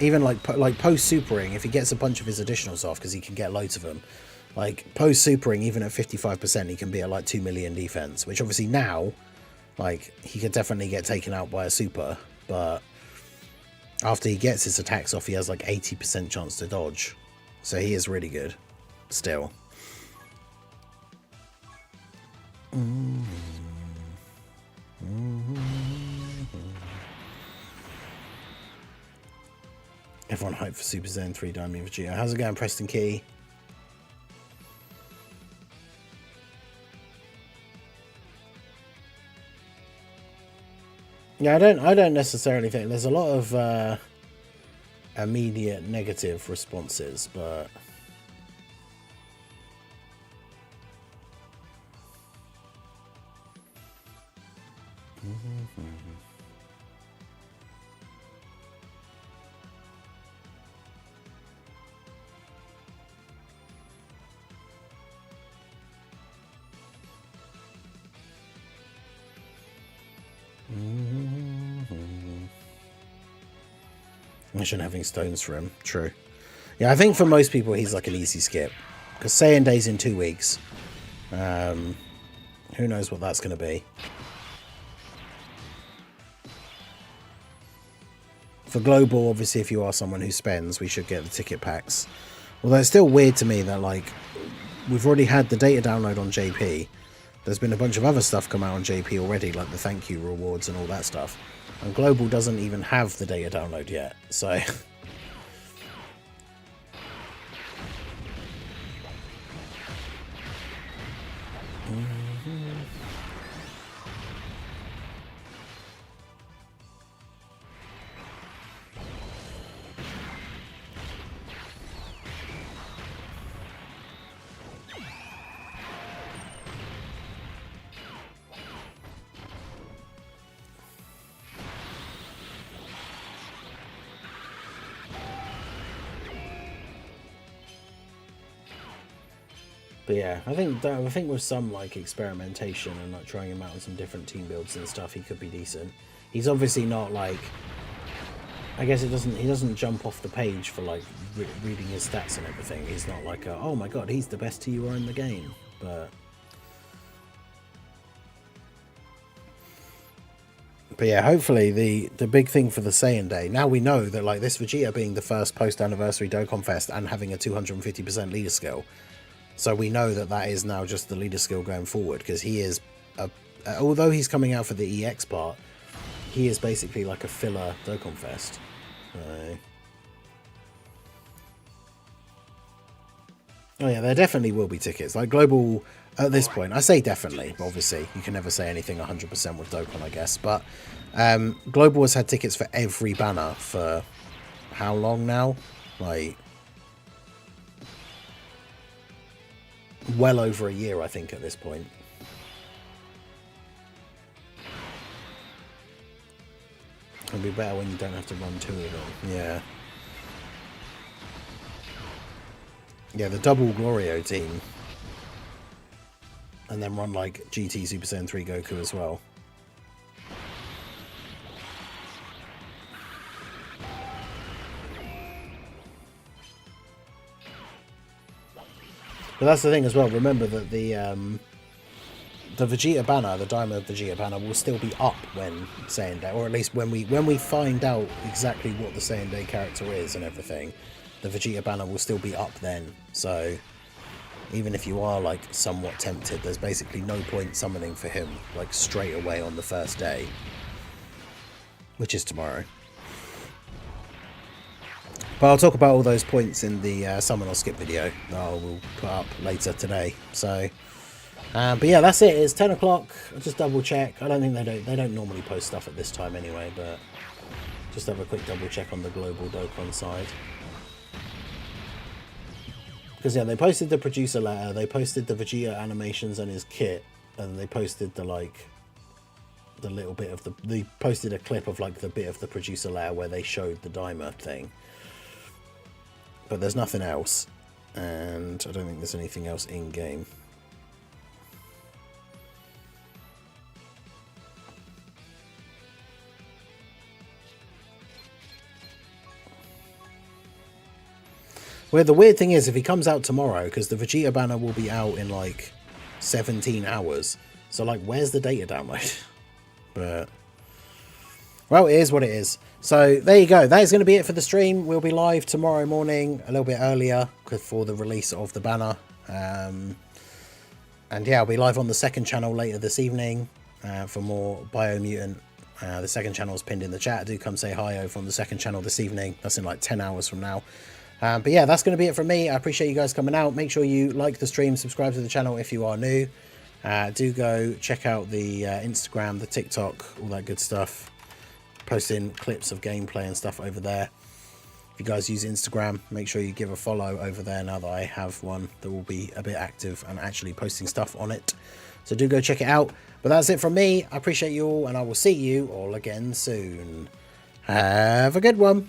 Even like post-supering, if he gets a bunch of his additionals off, because he can get loads of them, like post-supering, even at 55%, he can be at like 2 million defense, which obviously now, like, he could definitely get taken out by a super, but after he gets his attacks off, he has like 80% chance to dodge. So he is really good, still. Everyone hyped for Super Zen 3 Daima Vegeta. How's it going, Preston Key? Yeah, I don't necessarily think there's a lot of immediate negative responses, but Mission having stones for him. True. Yeah, I think for most people he's like an easy skip. Because Saiyan Day's in 2 weeks. Who knows what that's going to be. For global, obviously, if you are someone who spends, we should get the ticket packs. Although it's still weird to me that, like, we've already had the data download on JP. There's been a bunch of other stuff come out on JP already, like the thank you rewards and all that stuff. And global doesn't even have the data download yet, so But yeah, I think with some like experimentation and like trying him out on some different team builds and stuff, he could be decent. He's obviously not like, I guess he doesn't jump off the page for like reading his stats and everything. He's not like a, oh my god, he's the best TUR in the game. But yeah, hopefully the big thing for the Saiyan Day, now we know that like this Vegeta being the first post-anniversary Dokkan Fest and having a 250% leader skill, so we know that that is now just the leader skill going forward, because he is, although he's coming out for the EX part, he is basically like a filler Dokkan Fest. Oh yeah, there definitely will be tickets. Like Global, at this point, I say definitely, but obviously you can never say anything 100% with Dokkan, I guess. But Global has had tickets for every banner for how long now? Like, well over a year, I think, at this point. It'll be better when you don't have to run two of them. Yeah. Yeah, the double Glorio team. And then run like GT Super Saiyan 3 Goku as well. But that's the thing as well. Remember that the Vegeta banner, the Daima Vegeta banner, will still be up when Saiyan Day, or at least when we find out exactly what the Saiyan Day character is and everything. The Vegeta banner will still be up then. So even if you are like somewhat tempted, there's basically no point summoning for him like straight away on the first day, which is tomorrow. But I'll talk about all those points in the summon or skip video that I will put up later today. So, but yeah, that's it. It's 10 o'clock. I'll just double check. I don't think they don't normally post stuff at this time anyway, but just have a quick double check on the global Dokkan side. Because yeah, they posted the producer letter, they posted the Vegeta animations and his kit, and they posted the little bit of they posted a clip of like the bit of the producer letter where they showed the Daima thing. But there's nothing else, and I don't think there's anything else in game. Well, the weird thing is, if he comes out tomorrow, because the Vegeta banner will be out in like 17 hours. So like, where's the data download? But, well, it is what it is. So there you go. That is going to be it for the stream. We'll be live tomorrow morning, a little bit earlier, for the release of the banner. And yeah, I'll be live on the second channel later this evening for more Biomutant. The second channel is pinned in the chat. Do come say hi over on the second channel this evening. That's in like 10 hours from now. But yeah, that's going to be it from me. I appreciate you guys coming out. Make sure you like the stream, subscribe to the channel if you are new. Do go check out the Instagram, the TikTok, all that good stuff. Posting clips of gameplay and stuff over there. If you guys use Instagram, make sure you give a follow over there now that I have one that will be a bit active and actually posting stuff on it. So do go check it out. But that's it from me. I appreciate you all, and I will see you all again soon. Have a good one.